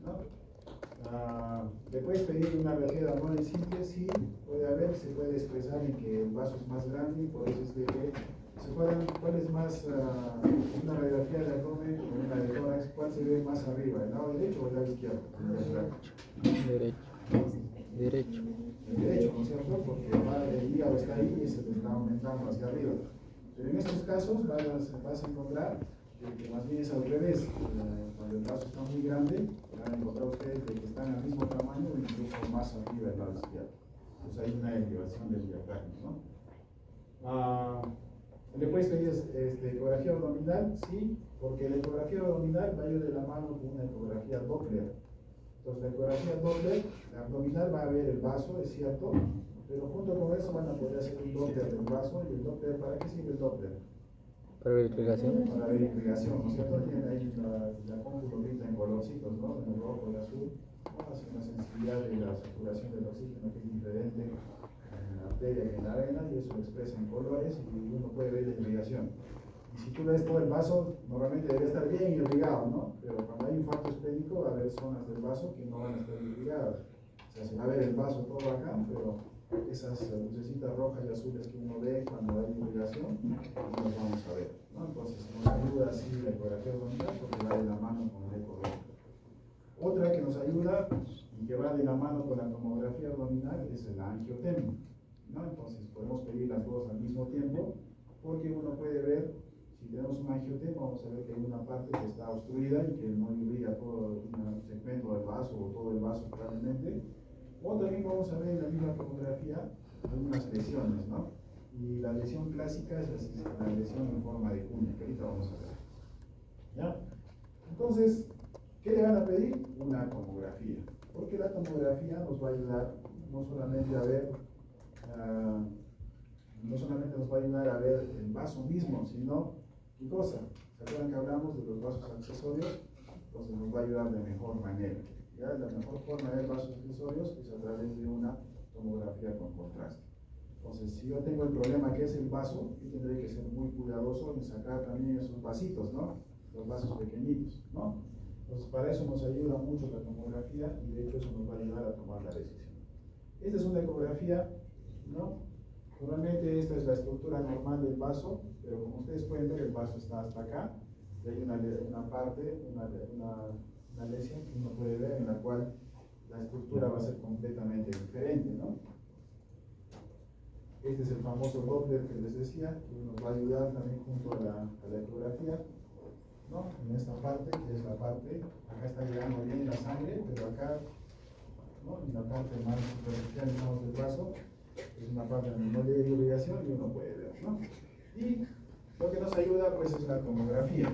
¿no? Le puedes pedir una radiografía abdominal simple, sí, se puede expresar en que el vaso es más grande, y por eso es de que ¿cuál es más, una radiografía de abdomen o una de tórax, cuál se ve más arriba, el lado derecho o el lado izquierdo? Derecho. El derecho, ¿no es cierto? Porque el hígado está ahí y se le está aumentando hacia arriba. Pero en estos casos vas a encontrar que más bien es al revés. Cuando el vaso está muy grande, van a encontrar ustedes de que están al mismo tamaño o incluso más arriba del lado izquierdo. Entonces hay una elevación del diafragma, ¿no? ¿Le puedes pedir ecografía abdominal? Sí, porque la ecografía abdominal va a ir de la mano con una ecografía Doppler. Entonces la ecografía Doppler, la abdominal va a ver el vaso, es cierto, pero junto con eso van a poder hacer un Doppler del vaso. ¿Y el Doppler para qué sirve el Doppler? Para verificación. Para verificación, ¿no es cierto? Tiene ahí la cómputo en colorcitos, ¿no? En el rojo, el azul. Bueno, hace una sensibilidad de la saturación del oxígeno que es diferente en la arteria que en la vena, y eso lo expresa en colores y uno puede ver la irrigación. Y si tú ves todo el vaso, normalmente debería estar bien irrigado, ¿no? Pero cuando hay infarto esplénico va a haber zonas del vaso que no van a estar irrigadas. O sea, se va a ver el vaso todo acá, pero esas lucecitas rojas y azules que uno ve cuando hay irrigación, no las vamos a ver, ¿no? Entonces nos ayuda así la ecografía abdominal porque va de la mano con el ecografía. Otra que nos ayuda y que va de la mano con la tomografía abdominal es la angiotemia, ¿no? Entonces podemos pedir las dos al mismo tiempo, porque uno puede ver, si tenemos un angiotema, vamos a ver que hay una parte que está obstruida y que no irriga todo un segmento del vaso o todo el vaso probablemente. O también vamos a ver en la misma tomografía algunas lesiones, ¿no? Y la lesión clásica es la lesión en forma de cuña, que ahorita vamos a ver. ¿Ya? Entonces, ¿qué le van a pedir? Una tomografía. Porque la tomografía nos va a ayudar no solamente a ver, no solamente nos va a ayudar a ver el vaso mismo, sino, ¿qué cosa? ¿Se acuerdan que hablamos de los vasos accesorios? Entonces nos va a ayudar de mejor manera. ¿Ya? La mejor forma de ver vasos accesorios es a través de una tomografía con contraste. Entonces, si yo tengo el problema que es el vaso, yo tendré que ser muy cuidadoso en sacar también esos vasitos, ¿no? Los vasos pequeñitos, ¿no? Entonces, para eso nos ayuda mucho la tomografía y de hecho eso nos va a ayudar a tomar la decisión. Esta es una ecografía, ¿no? Normalmente esta es la estructura normal del vaso, pero como ustedes pueden ver, el vaso está hasta acá, y hay una parte, una lesión que uno puede ver en la cual la estructura va a ser completamente diferente, ¿no? Este es el famoso Doppler que les decía, que nos va a ayudar también junto a la ecografía, ¿no? En esta parte, que es la parte, acá está llegando bien la sangre, pero acá, ¿no? En la parte más superficial, digamos, del vaso, es una parte donde no llega irrigación y uno puede ver, ¿no? Y lo que nos ayuda, pues, es la tomografía,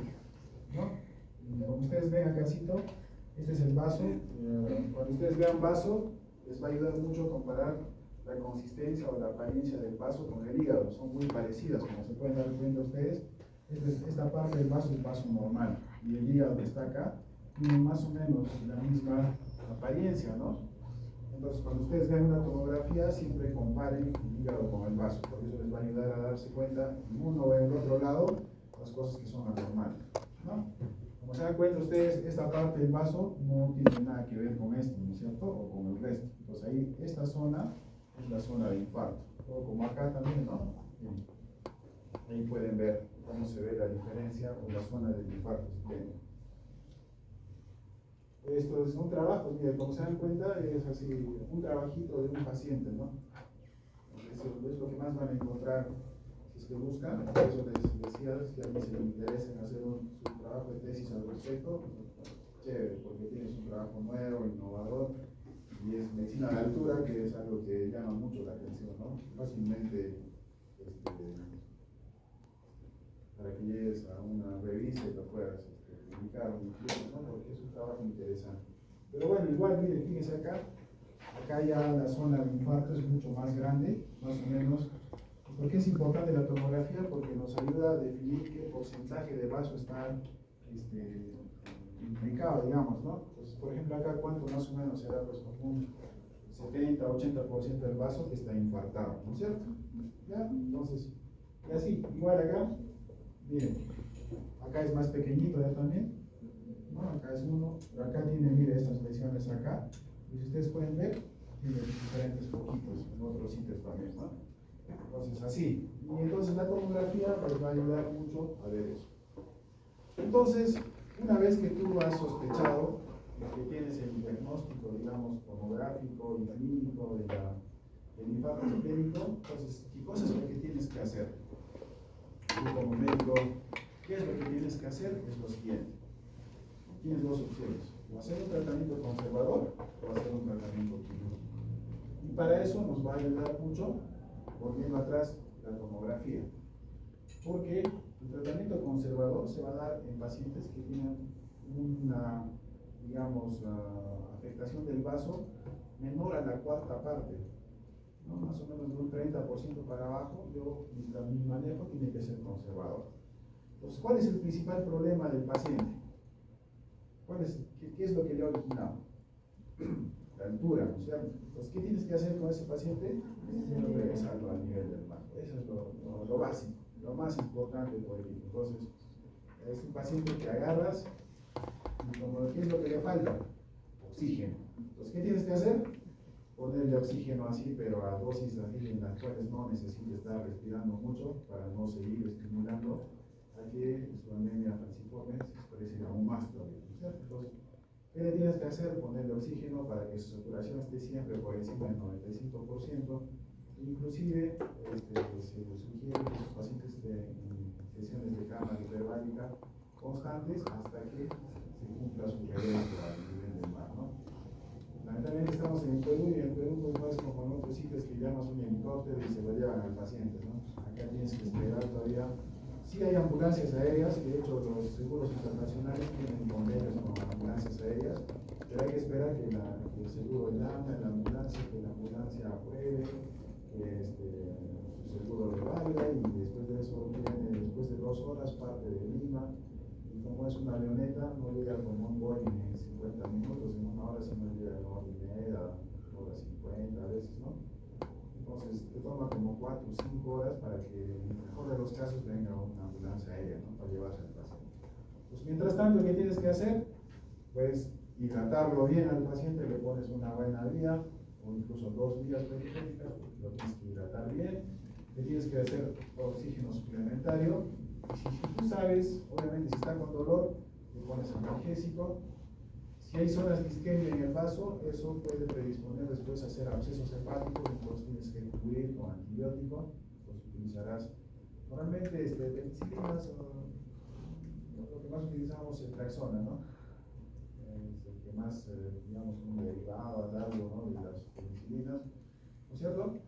¿no? Y como ustedes ven acácito, este es el vaso. Cuando ustedes vean vaso, les va a ayudar mucho a comparar la consistencia o la apariencia del vaso con el hígado. Son muy parecidas, como se pueden dar cuenta ustedes. Esta parte del vaso es el vaso normal y el hígado que está acá tiene más o menos la misma apariencia, ¿no? Entonces, cuando ustedes vean una tomografía, siempre comparen el hígado con el vaso, porque eso les va a ayudar a darse cuenta en uno o en el otro lado las cosas que son anormales, ¿no? Como se dan cuenta ustedes, esta parte del vaso no tiene nada que ver con esto, ¿no es cierto? O con el resto. Entonces ahí, esta zona es la zona de infarto. O como acá también, ¿no? Ahí pueden ver cómo se ve la diferencia o la zona del infarto. Esto es un trabajo, mire, como se dan cuenta, es así, un trabajito de un paciente, ¿no? Eso es lo que más van a encontrar si es que buscan. Por eso les decía, si a alguien se le interesa en hacer su trabajo de tesis al respecto, chévere, porque tienes un trabajo nuevo, innovador, y es medicina de altura, que es algo que llama mucho la atención, ¿no? Fácilmente, para que llegues a una revista y lo puedas publicar o incluso, ¿no? Porque es un trabajo interesante. Pero bueno, igual, miren, fíjense acá ya la zona de infarto es mucho más grande, más o menos. ¿Por qué es importante la tomografía? Porque nos ayuda a definir qué porcentaje de vaso está implicado, digamos, ¿no? Entonces, por ejemplo, acá cuánto más o menos será, pues, como un 70-80% del vaso que está infartado, ¿no es cierto? ¿Ya? Entonces, y así, igual acá, miren, acá es más pequeñito ya también, ¿no? Acá es uno, pero acá tiene, mire, estas lesiones acá, y si ustedes pueden ver, tiene diferentes poquitos en otros sitios también, ¿no? Entonces, así, y entonces la tomografía les va a ayudar mucho a ver eso. Entonces, una vez que tú has sospechado que tienes el diagnóstico, digamos, tomográfico y clínico del infarto isquémico, entonces, ¿qué cosa es lo que tienes que hacer? Tú como médico, ¿qué es lo que tienes que hacer? Es lo siguiente. Tienes dos opciones, o hacer un tratamiento conservador o hacer un tratamiento quirúrgico. Y para eso nos va a ayudar mucho, volviendo atrás, la tomografía. Porque el tratamiento conservador se va a dar en pacientes que tienen una, digamos, afectación del vaso menor a la cuarta parte, ¿no? Más o menos de un 30% para abajo, mi manejo tiene que ser conservador. Entonces, ¿cuál es el principal problema del paciente? ¿Qué es lo que le ha originado? La altura, ¿no es cierto? Entonces, ¿qué tienes que hacer con ese paciente? Regresarlo al nivel del mar. Eso es lo básico, lo más importante por el equipo. Entonces, es un paciente que agarras y ¿qué es lo que le falta? Oxígeno. Entonces, ¿qué tienes que hacer? Ponerle oxígeno así, pero a dosis así en las cuales no necesite estar respirando mucho para no seguir estimulando a que su anemia falciforme se exprese aún más todavía, ¿no es cierto? Entonces, ¿qué le tienes que hacer? Ponerle oxígeno para que su saturación esté siempre por encima del 95%. Inclusive, se sugiere que los pacientes estén en sesiones de cama hiperbárica constantes hasta que se cumpla su regreso al nivel del mar, ¿no? Lamentablemente estamos en el Perú y en el Perú pues no es como en otros sitios que llamas un helicóptero y se lo llevan al paciente, ¿no? Acá tienes que esperar todavía Sí hay ambulancias aéreas, de hecho los seguros internacionales tienen convenios con ambulancias aéreas, pero hay que esperar que el seguro llame a la ambulancia, que la ambulancia apruebe, que su seguro le valga, y después de eso viene, después de 2 horas, parte de Lima, y como es una avioneta, no llega como un Boeing en 50 minutos, en 1 hora, sino llega en 1 hora y media, 1 hora 50 a veces, ¿no? Entonces te toma como 4 o 5 horas para que en el mejor de los casos venga una ambulancia aérea, ¿no? Para llevarse al paciente. Pues mientras tanto, ¿qué tienes que hacer? Pues hidratarlo bien al paciente, le pones una buena vía o incluso 2 vías periféricas, lo tienes que hidratar bien, le tienes que hacer oxígeno suplementario. Y si tú sabes, obviamente si está con dolor, le pones analgésico. Si hay zonas de isquemia en el vaso, eso puede predisponer después a hacer abscesos hepáticos, entonces tienes que cubrir con antibiótico, pues utilizarás normalmente penicilinas, lo que más utilizamos es Traxona, ¿no? Es el que más, digamos, un derivado largo, ¿no? De las penicilinas, ¿no es cierto?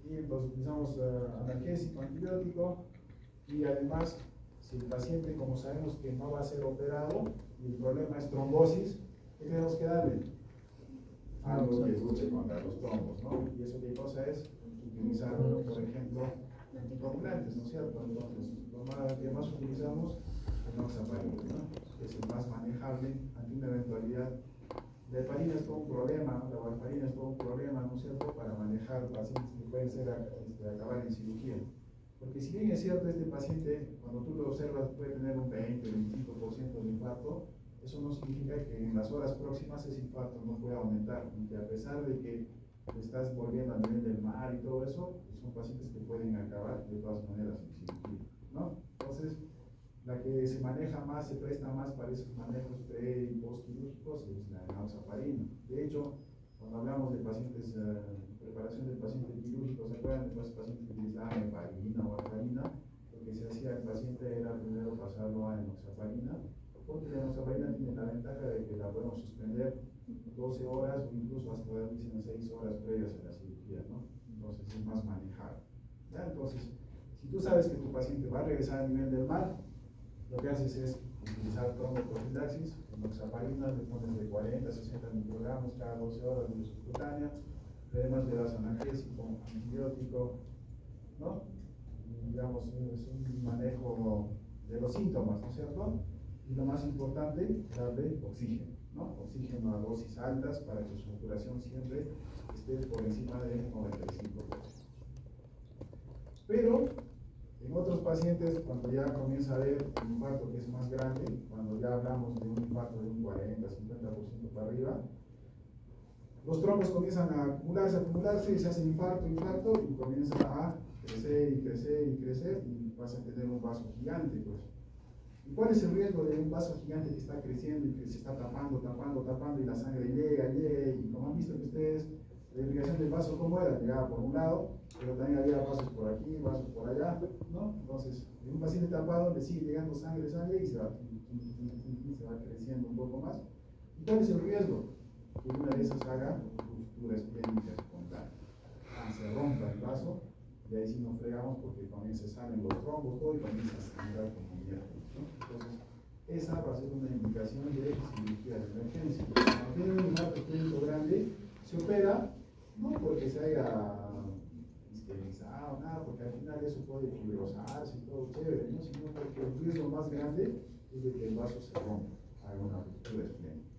Y entonces utilizamos analgésico, antibiótico, y además, si el paciente, como sabemos que no va a ser operado, y el problema es trombosis, ¿qué tenemos que darle? Algo que luche contra los trombos, ¿no? Y eso qué cosa es utilizar, por ejemplo, anticoagulantes, ¿no es cierto? Entonces, lo que más utilizamos es enoxaparina, ¿no? Es el más manejable ante una eventualidad. La heparina es todo un problema, ¿no? La warfarina es todo un problema, ¿no es cierto? Para manejar pacientes que pueden ser acabar en cirugía. Porque si bien es cierto, este paciente, cuando tú lo observas, puede tener un 20-25% de infarto, eso no significa que en las horas próximas ese infarto no pueda aumentar, y que a pesar de que te estás volviendo al nivel del mar y todo eso, pues son pacientes que pueden acabar de todas maneras en cirugía, ¿no? Entonces, la que se maneja más, se presta más para esos manejos pre y post quirúrgicos es la enoxaparina. De hecho, cuando hablamos de pacientes, preparación del paciente quirúrgico, ¿se acuerdan de los pacientes que utilizaban heparina o warfarina? Lo que se hacía al paciente era primero pasarlo a enoxaparina, porque la enoxaparina tiene la ventaja de que la podemos suspender 12 horas o incluso hasta dicen 6 horas previas a la cirugía, ¿no? Entonces es más manejable. ¿Ya? Entonces, si tú sabes que tu paciente va a regresar al nivel del mar, lo que haces es utilizar tromboprofilaxis, enoxaparina, le pones de 40 a 60 microgramos cada 12 horas de subcutánea, además le das analgésico, antibiótico, ¿no? Y, digamos, es un manejo de los síntomas, ¿no es cierto? Y lo más importante, darle oxígeno, ¿no? Oxígeno a dosis altas para que su saturación siempre esté por encima del 95%. Pero en otros pacientes, cuando ya comienza a haber un infarto que es más grande, cuando ya hablamos de un infarto de un 40-50% para arriba, los trombos comienzan a acumularse y se hace infarto, y comienza a crecer y crecer y crecer, y vas a tener un vaso gigante, pues. ¿Y cuál es el riesgo de un vaso gigante que está creciendo y que se está tapando, y la sangre llega, y como han visto que ustedes, la irrigación del vaso, ¿cómo era? Llegaba por un lado, pero también había vasos por aquí, vasos por allá, ¿no? Entonces, en un paciente tapado le sigue llegando sangre, y se va creciendo un poco más. ¿Y cuál es el riesgo? Que una de esas haga ruptura esplénica espontánea. Se rompa el vaso, y ahí sí nos fregamos porque salen los trombos, todo, y comienza a sangrar como mierda, ¿no? Entonces, esa va a ser una indicación de cirugía de emergencia. Cuando tiene un infarto clínico grande, se opera, no porque se haya esterilizado, nada, porque al final eso puede fibrosarse y todo chévere, ¿no? Sino porque el riesgo más grande es de que el vaso se rompa, haga una ruptura esplénica.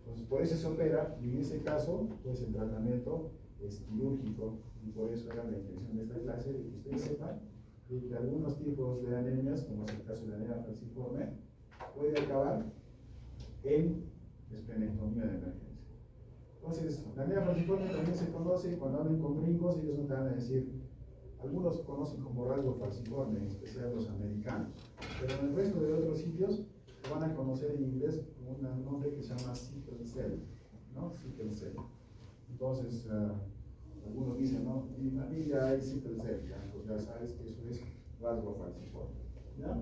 Entonces, por eso se opera, y en ese caso, pues el tratamiento es quirúrgico, y por eso era la intención de esta clase, de que ustedes sepan que algunos tipos de anemias, como es el caso de la anemia falciforme, puede acabar en esplenectomía de emergencia. Entonces, la anemia falciforme también se conoce, cuando hablan con gringos, ellos no te van a decir, algunos conocen como rasgo falciforme, en especial los americanos, pero en el resto de otros sitios lo van a conocer en inglés con un nombre que se llama sickle cell, ¿no? Sickle cell. Entonces, algunos dicen, ¿no? En mi familia hay sickle cell, ¿ya? Pues ya sabes que eso es rasgo falciforme, ¿ya?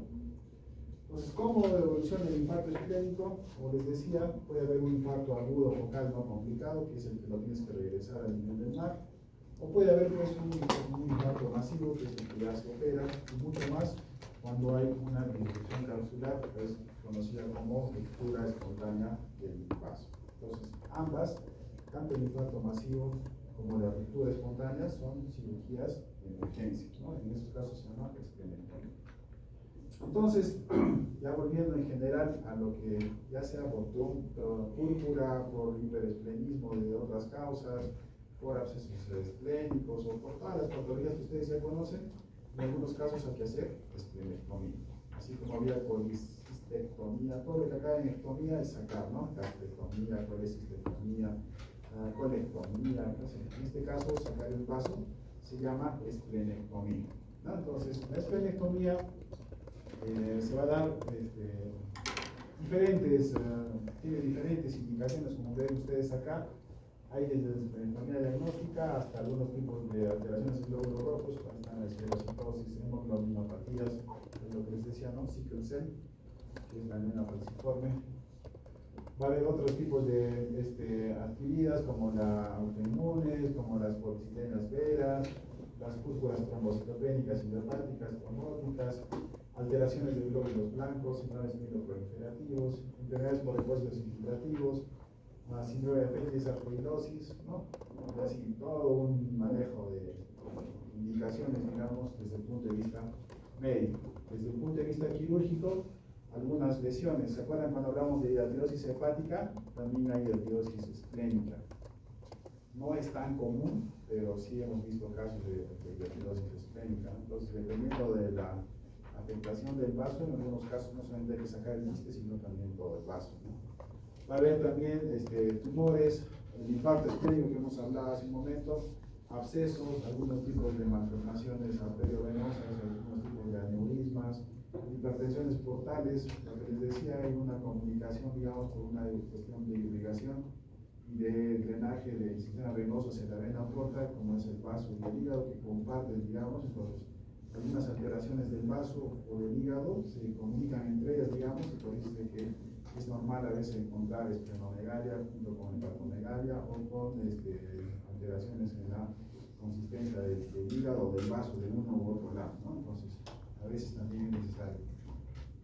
Entonces, ¿cómo evoluciona el infarto esplénico? Como les decía, puede haber un infarto agudo focal no complicado, que es el que lo tienes que regresar al nivel del mar, o puede haber pues un infarto masivo, que es el que ya se opera, y mucho más cuando cuando hay una disrupción capsular, es conocida como ruptura espontánea del vaso. Entonces, ambas, tanto el infarto masivo como la ruptura espontánea, son cirugías de emergencia, ¿no? En esos casos se llama esplenectomía. Entonces, ya volviendo en general a lo que ya sea por púrpura, por hiperesplenismo de otras causas, por abscesos esplénicos o por todas las patologías que ustedes ya conocen, en algunos casos hay que hacer esplenectomía. Así como había colecistectomía, todo lo que acaba en ectomía es sacar, ¿no? Gastrectomía, colecistectomía, colectomía, no sé. En este caso, sacar el vaso se llama esplenectomía, ¿no? Entonces, la esplenectomía se va a dar tiene diferentes indicaciones, como ven ustedes acá. Hay desde la esplenectomía diagnóstica hasta algunos tipos de alteraciones del glóbulo rojo, están la esclerositosis, hemoglobinopatías, es lo que les decía, ¿no? Sickle cell, que es la anemia falciforme. Va a haber otros tipos de adquiridas, como las autoinmunes, como las policitemias veras, las púrpuras trombocitopénicas idiopáticas, tromóticas, alteraciones de glóbulos blancos, síndromes mieloproliferativos, enfermedades por depósitos infiltrativos, síndrome de Félix arcoidosis, ¿no? Así, todo un manejo de indicaciones, digamos, desde el punto de vista médico. Desde el punto de vista quirúrgico, algunas lesiones. ¿Se acuerdan cuando hablamos de hiatridosis hepática? También hay hiatridosis esplénica. No es tan común, pero sí hemos visto casos de hiatridosis esplénica. Entonces, dependiendo de la afectación del vaso, en algunos casos no solamente hay que sacar el quiste, sino también todo el vaso, ¿no? Va a haber también tumores, el infarto esplénico que hemos hablado hace un momento, abscesos, algunos tipos de malformaciones arteriovenosas, algunos tipos de aneurismas, hipertensiones portales. Lo que les decía, hay una comunicación, digamos, por una cuestión de irrigación y de drenaje del sistema venoso hacia la vena porta, como es el vaso y el hígado, que comparten, digamos. Entonces, algunas alteraciones del vaso o del hígado se comunican entre ellas, digamos, y por eso es que es normal a veces encontrar esplenomegalia junto con hepatomegalia o con alteraciones en la consistencia del hígado o del vaso de uno u otro lado, ¿no? Entonces, a veces también es necesario.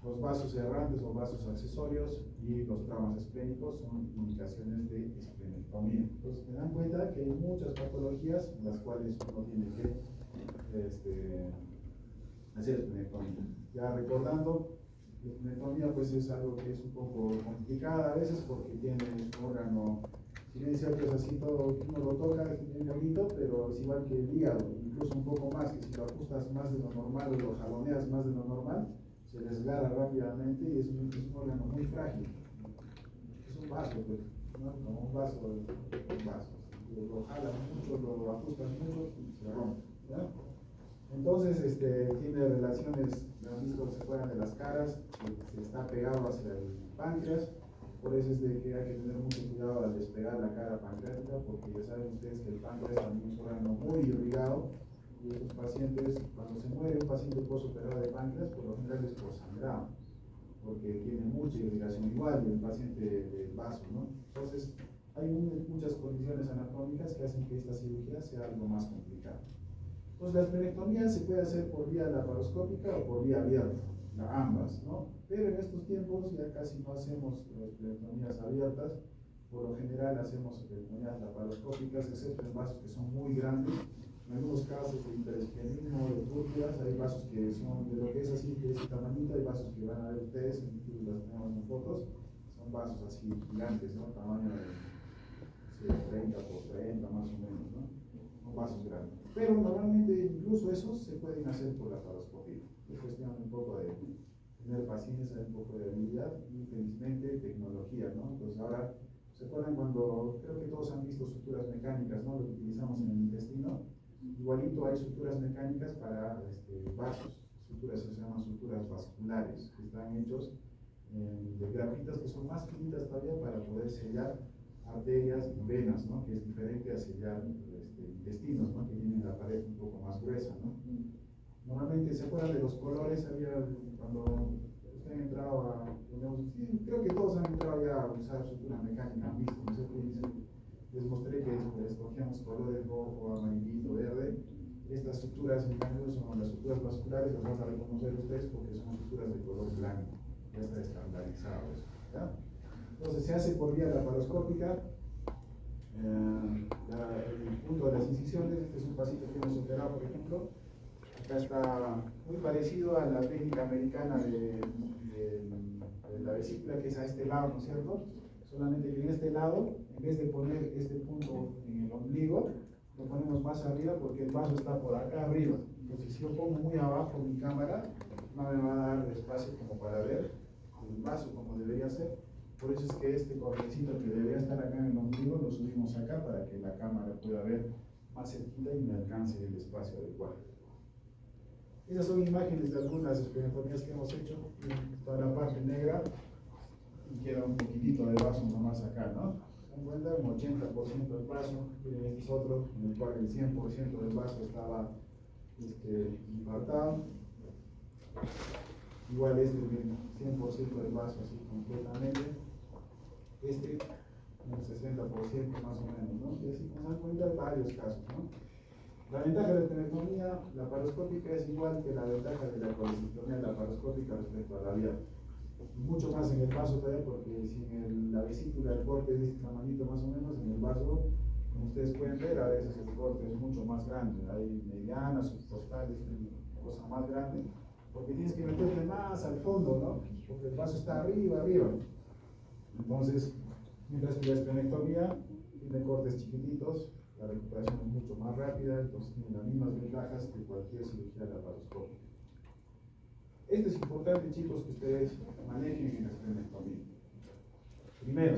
Los vasos errantes o vasos accesorios y los traumas esplénicos son indicaciones de esplenectomía. Entonces, se dan cuenta que hay muchas patologías en las cuales uno tiene que hacer esplenectomía. Ya recordando, la esplenectomía pues es algo que es un poco complicada a veces porque tiene un órgano, si bien es cierto que es así todo, uno lo toca, es bien bonito, pero es igual que el hígado, incluso un poco más, que si lo ajustas más de lo normal o lo jaloneas más de lo normal, se desgarra rápidamente y es un órgano muy frágil. Es un vaso, pues, ¿no? Como un vaso, lo jalas mucho, lo ajustas mucho y se rompe, ¿ya? Entonces, tiene relaciones, han visto que se fueran de las caras, que está pegado hacia el páncreas, por eso es de que hay que tener mucho cuidado al despegar la cara pancreática, porque ya saben ustedes que el páncreas también es un órgano muy irrigado, y estos pacientes, cuando se muere un paciente postoperado de páncreas, por lo general es por sangrado, porque tiene mucha irrigación, igual el paciente del vaso, ¿no? Entonces, hay muchas condiciones anatómicas que hacen que esta cirugía sea algo más complicada. Pues la esplenectomía se puede hacer por vía laparoscópica o por vía abierta, ambas, ¿no? Pero en estos tiempos ya casi no hacemos esplenectomías abiertas, por lo general hacemos esplenectomías laparoscópicas, excepto en vasos que son muy grandes. En algunos casos de hiperesplenismo, de púrpuras, hay vasos que son de lo que es así, de ese tamañito, hay vasos que van a ver ustedes, en YouTube las tenemos en fotos, son vasos así gigantes, ¿no? Tamaño de 30 por 30 más o menos, ¿no? Son vasos grandes. Pero normalmente incluso esos se pueden hacer por laparoscopía. Es cuestión un poco de tener paciencia, un poco de habilidad y felizmente tecnología, ¿no? Entonces ahora, ¿se acuerdan cuando creo que todos han visto suturas mecánicas, ¿no? Lo que utilizamos en el intestino. Igualito hay suturas mecánicas para vasos, suturas que se llaman suturas vasculares, que están hechos de grafitas que son más finitas todavía para poder sellar arterias y venas, ¿no? Que es diferente a sellar intestinos, ¿no? Que tienen la pared un poco más gruesa, ¿no? Normalmente, ¿se acuerdan de los colores? Cuando usted entraba sí, creo que todos han entrado ya a usar sutura mecánica, han visto, no sé qué dicen. Les mostré que escogíamos colores rojo, amarillito, verde, estas estructuras mecánicas son las estructuras vasculares, las van a reconocer ustedes porque son estructuras de color blanco, ya está estandarizado eso, ¿ya? Entonces se hace por vía laparoscópica. El punto de las incisiones, este es un paciente que hemos operado, por ejemplo. Acá está muy parecido a la técnica americana de la vesícula, que es a este lado, ¿no es cierto? Solamente que en este lado, en vez de poner este punto en el ombligo, lo ponemos más arriba porque el vaso está por acá arriba. Entonces, si yo pongo muy abajo mi cámara, no me va a dar espacio como para ver el vaso como debería ser. Por eso es que este cortecito que debería estar acá en el ombligo lo subimos acá para que la cámara pueda ver más cerquita y me alcance el espacio adecuado. Esas son imágenes de algunas esplenectomías que hemos hecho. Toda la parte negra y queda un poquitito de vaso nomás acá, ¿no? Se dan cuenta, un 80% del vaso. Este es otro en el cual el 100% del vaso estaba infartado. Igual este, 100% del vaso así completamente. Este, un 60% más o menos, ¿no? Y así como se dan cuenta, varios casos, ¿no? La ventaja de la esplenectomía laparoscópica es igual que la ventaja de la colecistectomía laparoscópica respecto a la labial. Mucho más en el vaso todavía, porque si en la vesícula el corte es de este tamañito más o menos, en el vaso, como ustedes pueden ver, a veces el corte es mucho más grande. Hay medianas, subcostales, cosa más grande, porque tienes que meterle más al fondo, ¿no? Porque el vaso está arriba. Entonces, mientras que la esplenectomía tiene cortes chiquititos, la recuperación es mucho más rápida, entonces tiene las mismas ventajas que cualquier cirugía laparoscópica. Esto es importante, chicos, que ustedes manejen en la esplenectomía. Primero,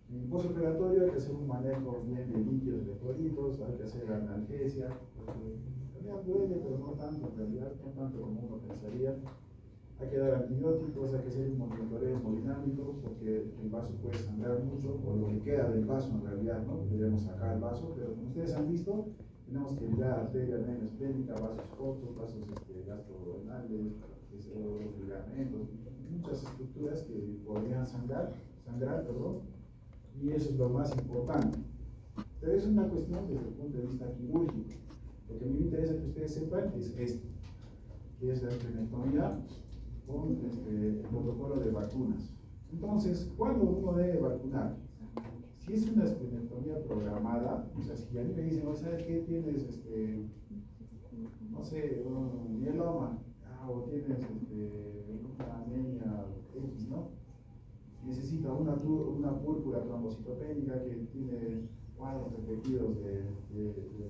en el postoperatorio hay que hacer un manejo bien de líquidos electrolitos, hay que hacer analgesia, porque en realidad duele, pero no tanto, en realidad, no tanto como uno pensaría. Hay que dar antibióticos, hay que hacer un monitoreo hemodinámico, porque el vaso puede sangrar mucho, o lo que queda del vaso en realidad, ¿no? Debemos sacar el vaso, pero como ustedes han visto, tenemos que mirar arteria, vena esplénica, vasos cortos, vasos gastrorenales, ligamentos, muchas estructuras que podrían sangrar, y eso es lo más importante. Pero es una cuestión desde el punto de vista quirúrgico. Lo que me interesa que ustedes sepan es esto, que es la esplenectomía con el protocolo de vacunas. Entonces, ¿cuándo uno debe vacunar? Si es una esplenectomía programada, o sea, si a mí me dicen, ¿sabes qué? Tienes, no sé, un mieloma, o tienes una anemia X, ¿no? Necesita una púrpura trombocitopénica que tiene cuadros repetidos de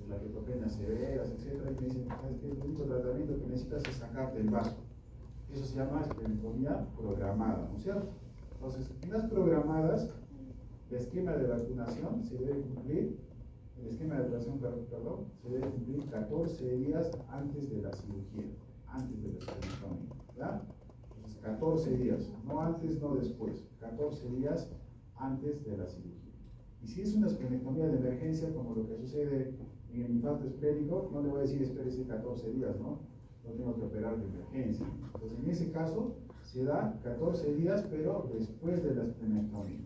plaquetopenias severas, etc. Y me dicen, ¿sabes qué? El único tratamiento que necesitas es sacarte el vaso. Eso se llama esplenectomía programada, ¿no es cierto? Entonces, en las programadas, el esquema de vacunación se debe cumplir, se debe cumplir 14 días antes de la cirugía, antes de la esplenectomía, ¿ya? Entonces, 14 días, no antes, no después, 14 días antes de la cirugía. Y si es una esplenectomía de emergencia, como lo que sucede en el infarto esplénico, no le voy a decir espérese 14 días, ¿no? No tengo que operar de emergencia. Entonces, en ese caso, se da 14 días, pero después de la esplenectomía.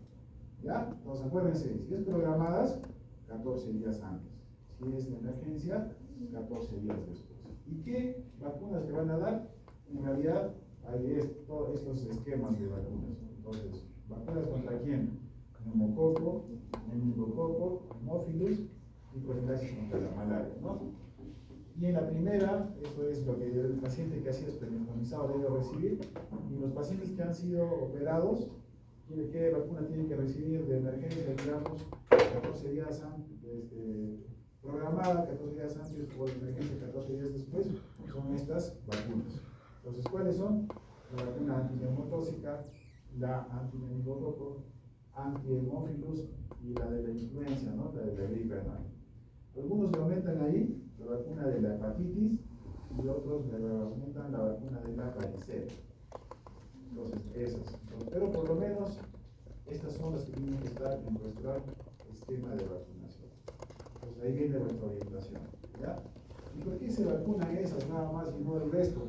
¿Ya? Entonces, acuérdense, si es programadas, 14 días antes. Si es de emergencia, 14 días después. ¿Y qué vacunas le van a dar? En realidad, hay todos estos esquemas de vacunas. Entonces, ¿vacunas contra quién? Neumococo, meningococo, hemófilus y profilaxis contra la malaria, ¿no? Y en la primera, eso es lo que el paciente que ha sido esplenectomizado debe recibir. Y los pacientes que han sido operados, ¿qué vacuna tienen que recibir de emergencia? Digamos, 14 días antes, programada, 14 días antes, o de emergencia 14 días después, son estas vacunas. Entonces, ¿cuáles son? La vacuna antineumotóxica, la antimeningococo, antihemófilus y la de la influenza, ¿no? La de la gripe anual. Algunos le aumentan ahí la vacuna de la hepatitis y otros le aumentan la vacuna de la varicela. Entonces, esas. Pero por lo menos, estas son las que tienen que estar en nuestro esquema de vacunación. Entonces, ahí viene nuestra orientación. ¿Ya? ¿Y por qué se vacunan esas nada más y no el resto?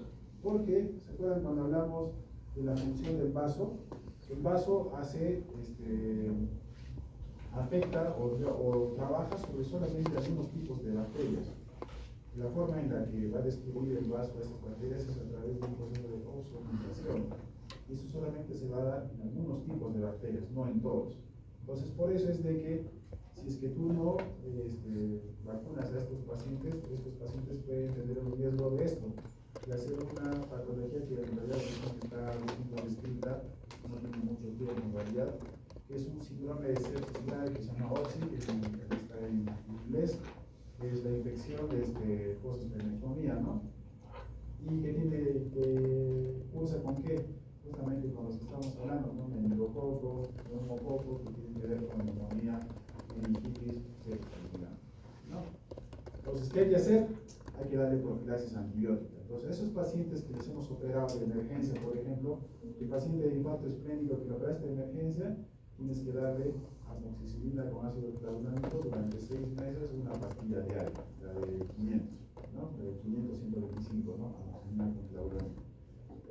Porque, ¿se acuerdan cuando hablamos de la función del vaso? El vaso afecta o trabaja sobre solamente algunos tipos de bacterias. La forma en la que va a destruir el vaso estas bacterias es a través de un proceso de ozonización. Y eso solamente se va a dar en algunos tipos de bacterias, no en todos. Entonces, por eso es de que si es que tú no vacunas a estos pacientes pueden tener el riesgo de esto, de hacer una patología que en realidad está descrita, no tiene mucho tiempo en realidad, que es un síndrome de sepsis grave que se llama OXI, que está en inglés, que es la infección de post-pneumonía, ¿no? Y que cursa con qué? Justamente con los que estamos hablando, ¿no? Meningococo, neumococo, que tienen que ver con neumonía, meningitis, sepsis, ¿no? Entonces, ¿qué hay que hacer? Hay que darle profilaxis antibiótica. Entonces, esos pacientes que les hemos operado de emergencia, por ejemplo, el paciente de infarto esplénico que lo operaste de emergencia, tienes que darle amoxicilina con ácido clavulónico durante 6 meses, una pastilla diaria, la de 500, ¿no? La de 500, 125, ¿no? Amoxicilina con clavulónico.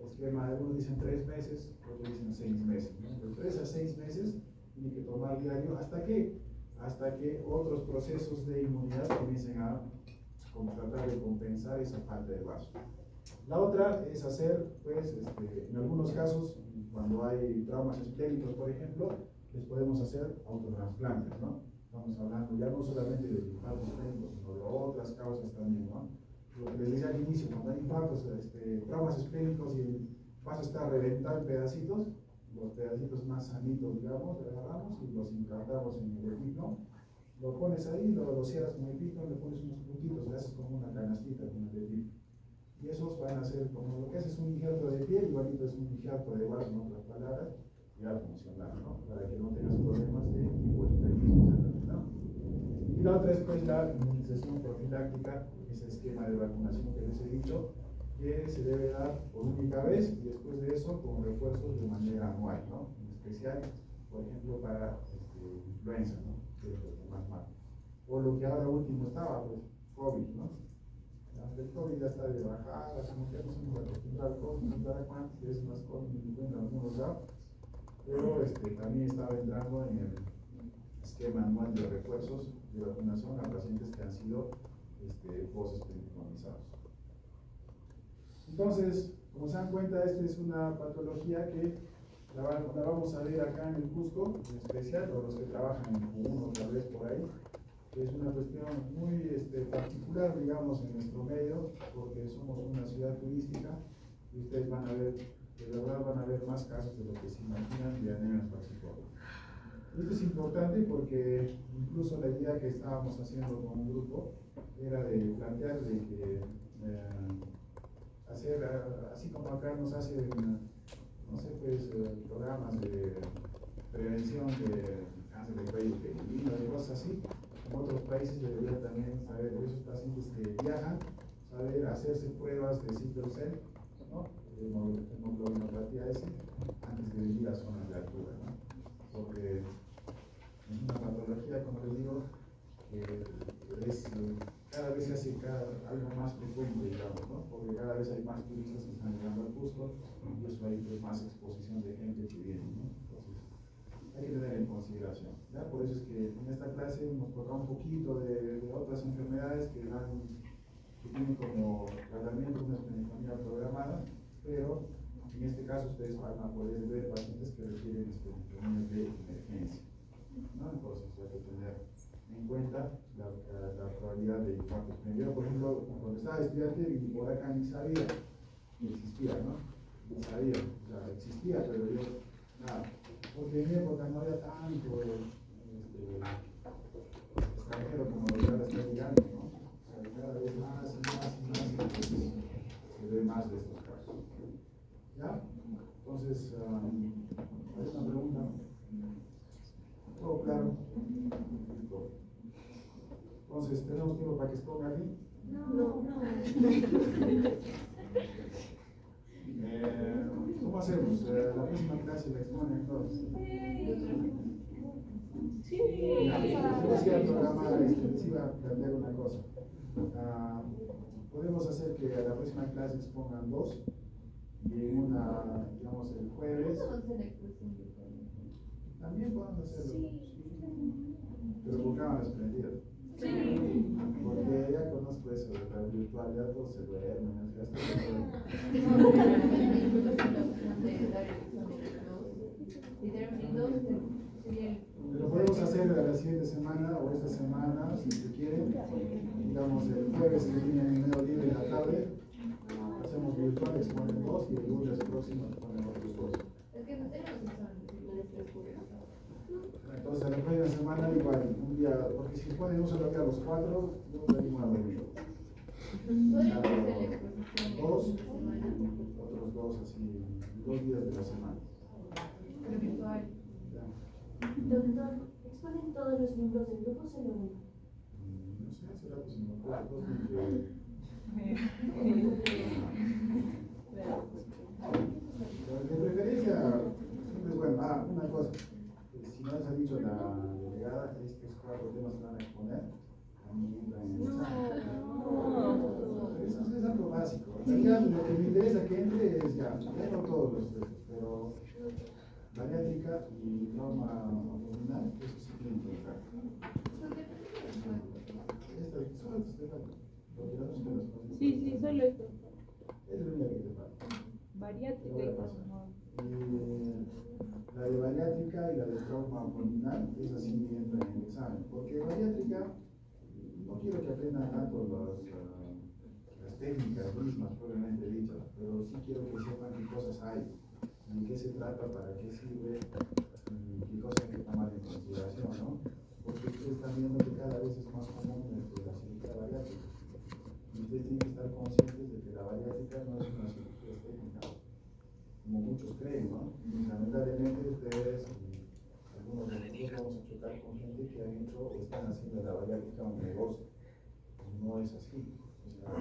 Esquema, algunos dicen 3 meses, otros dicen 6 meses, ¿no? De 3 a 6 meses tiene que tomar diario, ¿hasta qué? Hasta que otros procesos de inmunidad comiencen a tratar de compensar esa falta de vaso. La otra es hacer, pues, en algunos casos, cuando hay traumas esplénicos, por ejemplo, les podemos hacer autotransplantes, ¿no? Estamos hablando ya no solamente de infartos esplénicos, sino de otras causas también, ¿no? Lo que les decía al inicio, cuando hay infartos, traumas esplénicos y el vaso está reventado en pedacitos, los pedacitos más sanitos, digamos, los agarramos y los implantamos en el epigno, lo pones ahí, lo cierras con el epigno, le pones unos puntitos, le haces como una canastita con el epigno. Y esos van a ser como lo que es un injerto de piel, igualito es un injerto de vaso, en otras palabras, y va a funcionar, ¿no? Para que no tengas problemas de hipoesplenicismo, ¿no? Y la otra es pues la inmunización profiláctica, ese esquema de vacunación que les he dicho, que se debe dar por única vez y después de eso con refuerzos de manera anual, ¿no? En especial, por ejemplo, para influenza, ¿no? Que es lo que más mata. O lo que ahora último estaba, pues, COVID, ¿no? El COVID ya está de bajada, como que no se nos acostumbra al COVID, no para cuántos, es más COVID-19 en algunos lados, pero también estaba entrando en el esquema anual de refuerzos de vacunación a pacientes que han sido post-especializados. Entonces, como se dan cuenta, esta es una patología que la vamos a ver acá en el Cusco, en especial, o los que trabajan en Puno, tal vez por ahí, que es una cuestión muy particular, digamos, en nuestro medio, porque somos una ciudad turística y ustedes van a ver, de verdad van a ver más casos de lo que se imaginan de anemia falciforme. Esto es importante porque incluso la idea que estábamos haciendo con un grupo era de plantear de que hacer, así como acá nos hacen, no sé, pues, programas de prevención de cáncer de cuello uterino, de cosas así, en otros países debería también saber de esos pacientes que viajan, saber hacerse pruebas de sickle cell, ¿no? De hemoglobinopatía S, antes de venir a zonas de altura, ¿no? Porque es una patología, como les digo, cada vez se hace algo más frecuente, digamos, ¿no? Porque cada vez hay más turistas que están llegando al Cusco y eso hay pues, más exposición de gente que viene, ¿no? Entonces, hay que tener en consideración, ¿ya? Por eso es que en esta clase hemos tocado un poquito de otras enfermedades que tienen como tratamiento una esplenectomía programada, pero en este caso ustedes van a poder ver pacientes que requieren esplenectomías de emergencia, ¿no? Entonces hay que tener en cuenta la probabilidad de infarto esplénico. Yo, por ejemplo, cuando estaba estudiante y por acá ni sabía que existía, ¿no? Ni sabía, o sea, existía, pero yo, nada, porque en mi época no había tanto extranjero como lo que ahora está llegando, ¿no? O sea, cada vez más y más y más, entonces se ve más de estos casos. ¿Ya? Entonces, ¿hay una pregunta? ¿Todo claro? Entonces, ¿tenemos tiempo para que se ponga aquí? No. ¿Cómo hacemos? La próxima clase la exponen entonces. Sí. Yo decía el programa, les iba a plantear una cosa. Podemos hacer que a la próxima clase expongan 2 y en una, digamos, el jueves. También podemos hacerlo. Pero con cámaras prendidas. Sí. Porque ya conozco eso de virtual, ya todos se duermen, ya está. Lo podemos hacer la siguiente semana o esta semana, si se quiere. Digamos, el jueves que viene en mediodía de la tarde, hacemos virtuales, ponen dos, y el lunes próximo ponen otros dos. Entonces, la próxima semana, igual, un día, porque si ponen un solo día a los cuatro, no venimos a dormir. Dos, otros dos, así, 2 días de la semana. Doctor, ¿exponen todos los miembros del grupo o solo uno? No sé, hace rato se me ocurre, dos porque... De preferencia, siempre es bueno. Una cosa, si no les ha dicho la delegada, estos 4 temas que van a exponer, también entran en el examen. Eso es algo básico. En realidad, lo que me interesa que entre es ya, no todos los textos, pero bariátrica y norma abdominal, eso sí tienen que entrar. Solo estos temas, porque las otras cosas. Sí, solo esto. Es lo único que te falta. Bariátrica y trauma. La de bariátrica y la de trauma abdominal, esa sí entra en el examen. Porque bariátrica, no quiero que aprendan tanto las técnicas mismas, probablemente dichas, pero sí quiero que sepan qué cosas hay, de qué se trata, para qué sirve, y qué cosas hay que tomar en consideración, ¿no? Porque ustedes están viendo que cada vez es más común la cirugía bariátrica. Y ustedes tienen que estar conscientes de que la bariátrica no es una cirugía estética, como muchos creen, ¿no? Lamentablemente ustedes, algunos de nosotros vamos a chocar con gente que han hecho o están haciendo la bariátrica un negocio. No es así. O sea,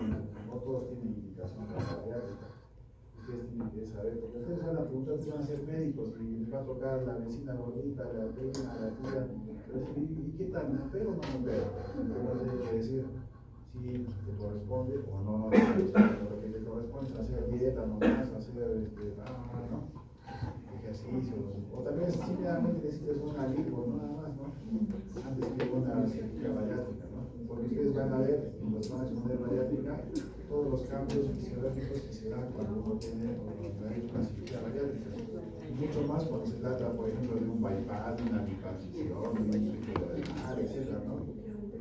no todos tienen indicación para la bariátrica. Ustedes tienen que saber, porque ustedes van a preguntar, ustedes van a ser médicos y les va a tocar la vecina gordita, la prima, la tía. ¿Y qué tal? ¿Me opero o no me opero? Entonces hay que decir si te corresponde o no. Lo que te corresponde es hacer dieta nomás, hacer ejercicios, o tal vez simplemente necesitas un alivio, no nada más, ¿no? Antes que una cirugía bariátrica, ¿no? Porque ustedes van a ver, cuando van a exponer bariátrica, todos los cambios fisiológicos que se dan cuando uno tiene una cirugía bariátrica. Y mucho más cuando se trata, por ejemplo, de un bypass, de una liposucción, de un ciclo renal, etc., ¿no?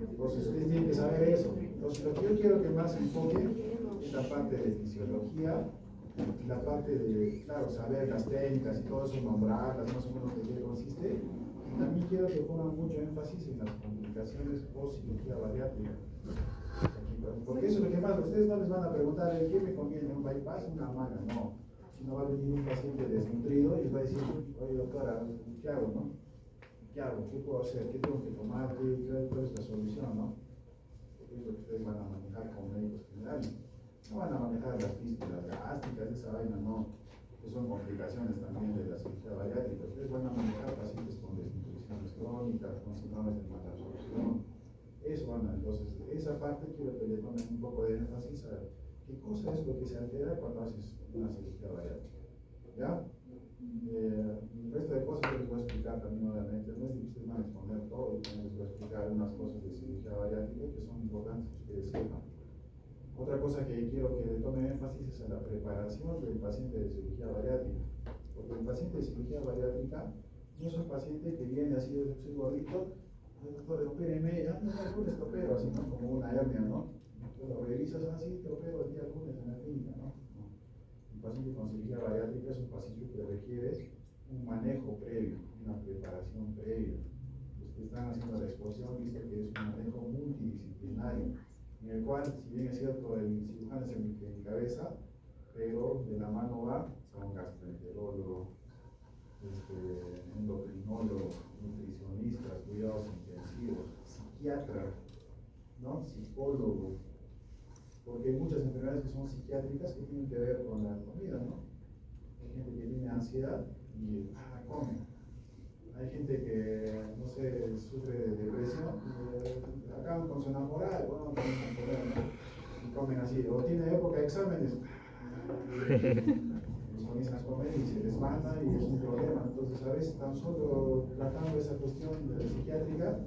Entonces ustedes tienen que saber eso. Entonces lo que yo quiero que más enfoquen es la parte de fisiología, la parte de, claro, saber las técnicas y todo eso, nombrarlas, más o menos de qué consiste. Y también quiero que pongan mucho énfasis en las complicaciones post cirugía bariátrica. Porque eso es lo que más, ustedes no les van a preguntar, ¿qué me conviene? ¿Un bypass? ¿Una manga? No. Si no va a venir un paciente desnutrido y les va a decir, oye doctora, ¿qué hago, no? ¿Qué hago? ¿Qué puedo hacer? ¿Qué tengo que tomar? ¿Cuál es la solución, no? Porque es lo que ustedes van a manejar como médicos generales. No van a manejar las fístulas gástricas, esa vaina no, que son complicaciones también de la cirugía bariátrica. Ustedes van a manejar pacientes con desnutriciones crónicas, con síndromes de malabsorción. Eso van a, entonces, esa parte quiero que le tomen un poco de énfasis a qué cosa es lo que se altera cuando haces una cirugía bariátrica. ¿Ya? El resto de cosas que les voy a explicar también, obviamente, no es que ustedes van a exponer todo, también les voy a explicar unas cosas de cirugía bariátrica que son importantes que ustedes sepan. Otra cosa que quiero que le tome énfasis es a la preparación del paciente de cirugía bariátrica. Porque el paciente de cirugía bariátrica no es un paciente que viene así de soy gordito, doctor, opéreme, ya no, el lunes te opero, así, ¿no? Como una hernia, ¿no? Tú lo revisas así, te opero el día lunes en la clínica, ¿no? El paciente con cirugía bariátrica es un paciente que requiere un manejo previo, una preparación previa. Los que están haciendo la exposición, visto que es un manejo multidisciplinario, en el cual, si bien es cierto, el cirujano es el cabeza, pero de la mano va un gastroenterólogo, endocrinólogo, nutricionista, cuidados intensivos, psiquiatra, ¿no? Psicólogo, porque hay muchas enfermedades que son psiquiátricas que tienen que ver con la comida, ¿no? Hay gente que tiene ansiedad y come. Hay gente que, no sé, sufre de depresión y acaban con su enamorada, bueno, también con problemas, ¿no? Y comen así, o tiene época de exámenes, y comienzan a comer y se les manda y es un problema. Entonces, a veces, tan solo tratando esa cuestión psiquiátrica,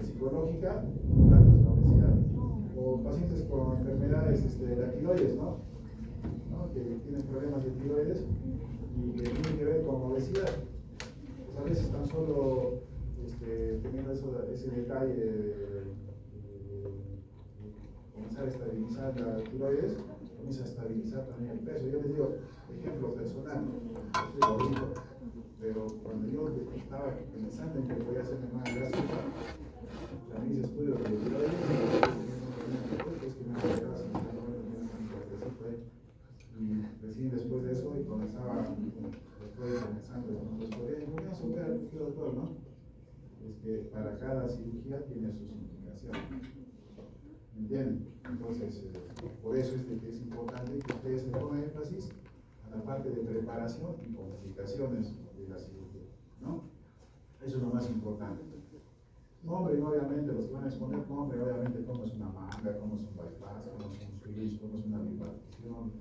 psicológica, tratas la obesidad. o pacientes con enfermedades de la tiroides, ¿no? Que tienen problemas de tiroides y que tienen que ver con obesidad. Pues a veces tan solo teniendo ese detalle de comenzar a estabilizar la tiroides, comienza a estabilizar también el peso. Yo les digo, ejemplo personal, yo soy gordito, pero cuando yo estaba pensando en que podía hacerme más grasa, a mis estudios de tiroides, es que me daba grasa, y recién después de eso, y comenzaba, después comenzando, voy a superar el doctor, ¿no? Es que para cada cirugía tiene su significación. ¿Me entienden? Entonces, por eso es de que es importante que ustedes le pongan énfasis a la parte de preparación y complicaciones de la cirugía, ¿no? Eso es lo más importante. Nombre, obviamente, los que van a exponer nombre, obviamente, cómo es una manga, cómo es un bypass, cómo es un switch, cómo es una bipartición.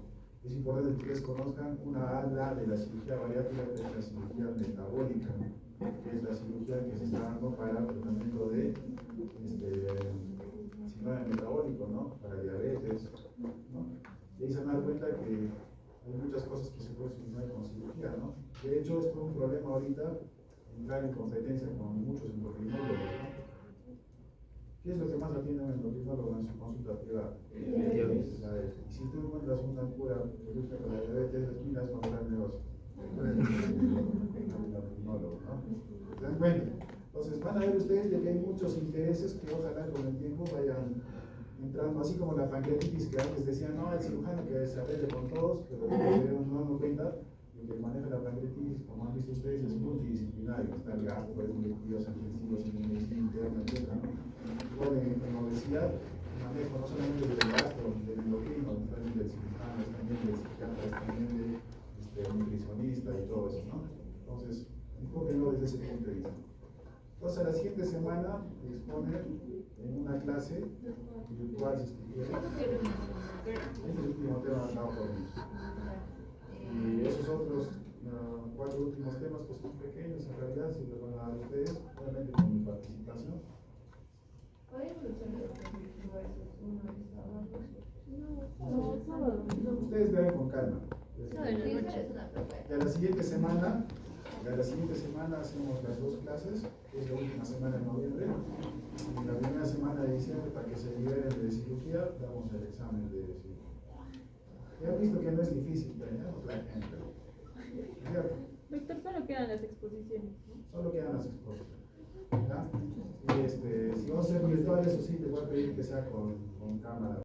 Es importante que ustedes conozcan una ala de la cirugía bariátrica, que es la cirugía metabólica, que es la cirugía que se está dando para el tratamiento de síndrome metabólico, ¿no? Para diabetes, ¿no? Y ahí se van a dar cuenta que hay muchas cosas que se pueden solucionar con cirugía, ¿no? De hecho, es un problema ahorita entrar en competencia con muchos endocrinólogos, ¿no? ¿Qué es lo que más atiende un endocrinólogo en su consulta privada? Diabetes. Y si tú encuentras una cura que lucha con la diabetes, miras con gran negocio. Endocrinólogo, ¿no? ¿Se dan cuenta? Entonces van a ver ustedes de que hay muchos intereses que ojalá con el tiempo vayan entrando, así como la pancreatitis que antes decían, no, el cirujano que se arregle con todos, pero se dieron dando cuenta de que maneja la pancreatitis, como han visto ustedes, es multidisciplinario, está el gastro, hay directivos intensivos en medicina interna, etc. Igual en obesidad, el manejo no solamente del gastro, del endocrino, también del cirujano, también del psiquiatra, también del nutricionista y todo eso, ¿no? Entonces, enfóquenlo desde ese punto de vista. Entonces, la siguiente semana exponen en una clase virtual, si quieren. Este es el último tema dado por mí. Y esos otros 4 últimos temas que son pequeños, en realidad, se los van a dar a ustedes, obviamente con mi participación. Ustedes vean con calma. Y a la siguiente semana hacemos las 2 clases, que es la última semana de noviembre. Y la primera semana de diciembre, para que se liberen de cirugía, damos el examen de cirugía. Ya han visto que no es difícil, tenemos la gente. ¿Cierto? Doctor, solo quedan las exposiciones, ¿no? Solo quedan las exposiciones. ¿Ya? Y si vamos a hacer virtual, eso sí, te voy a pedir que sea con cámara.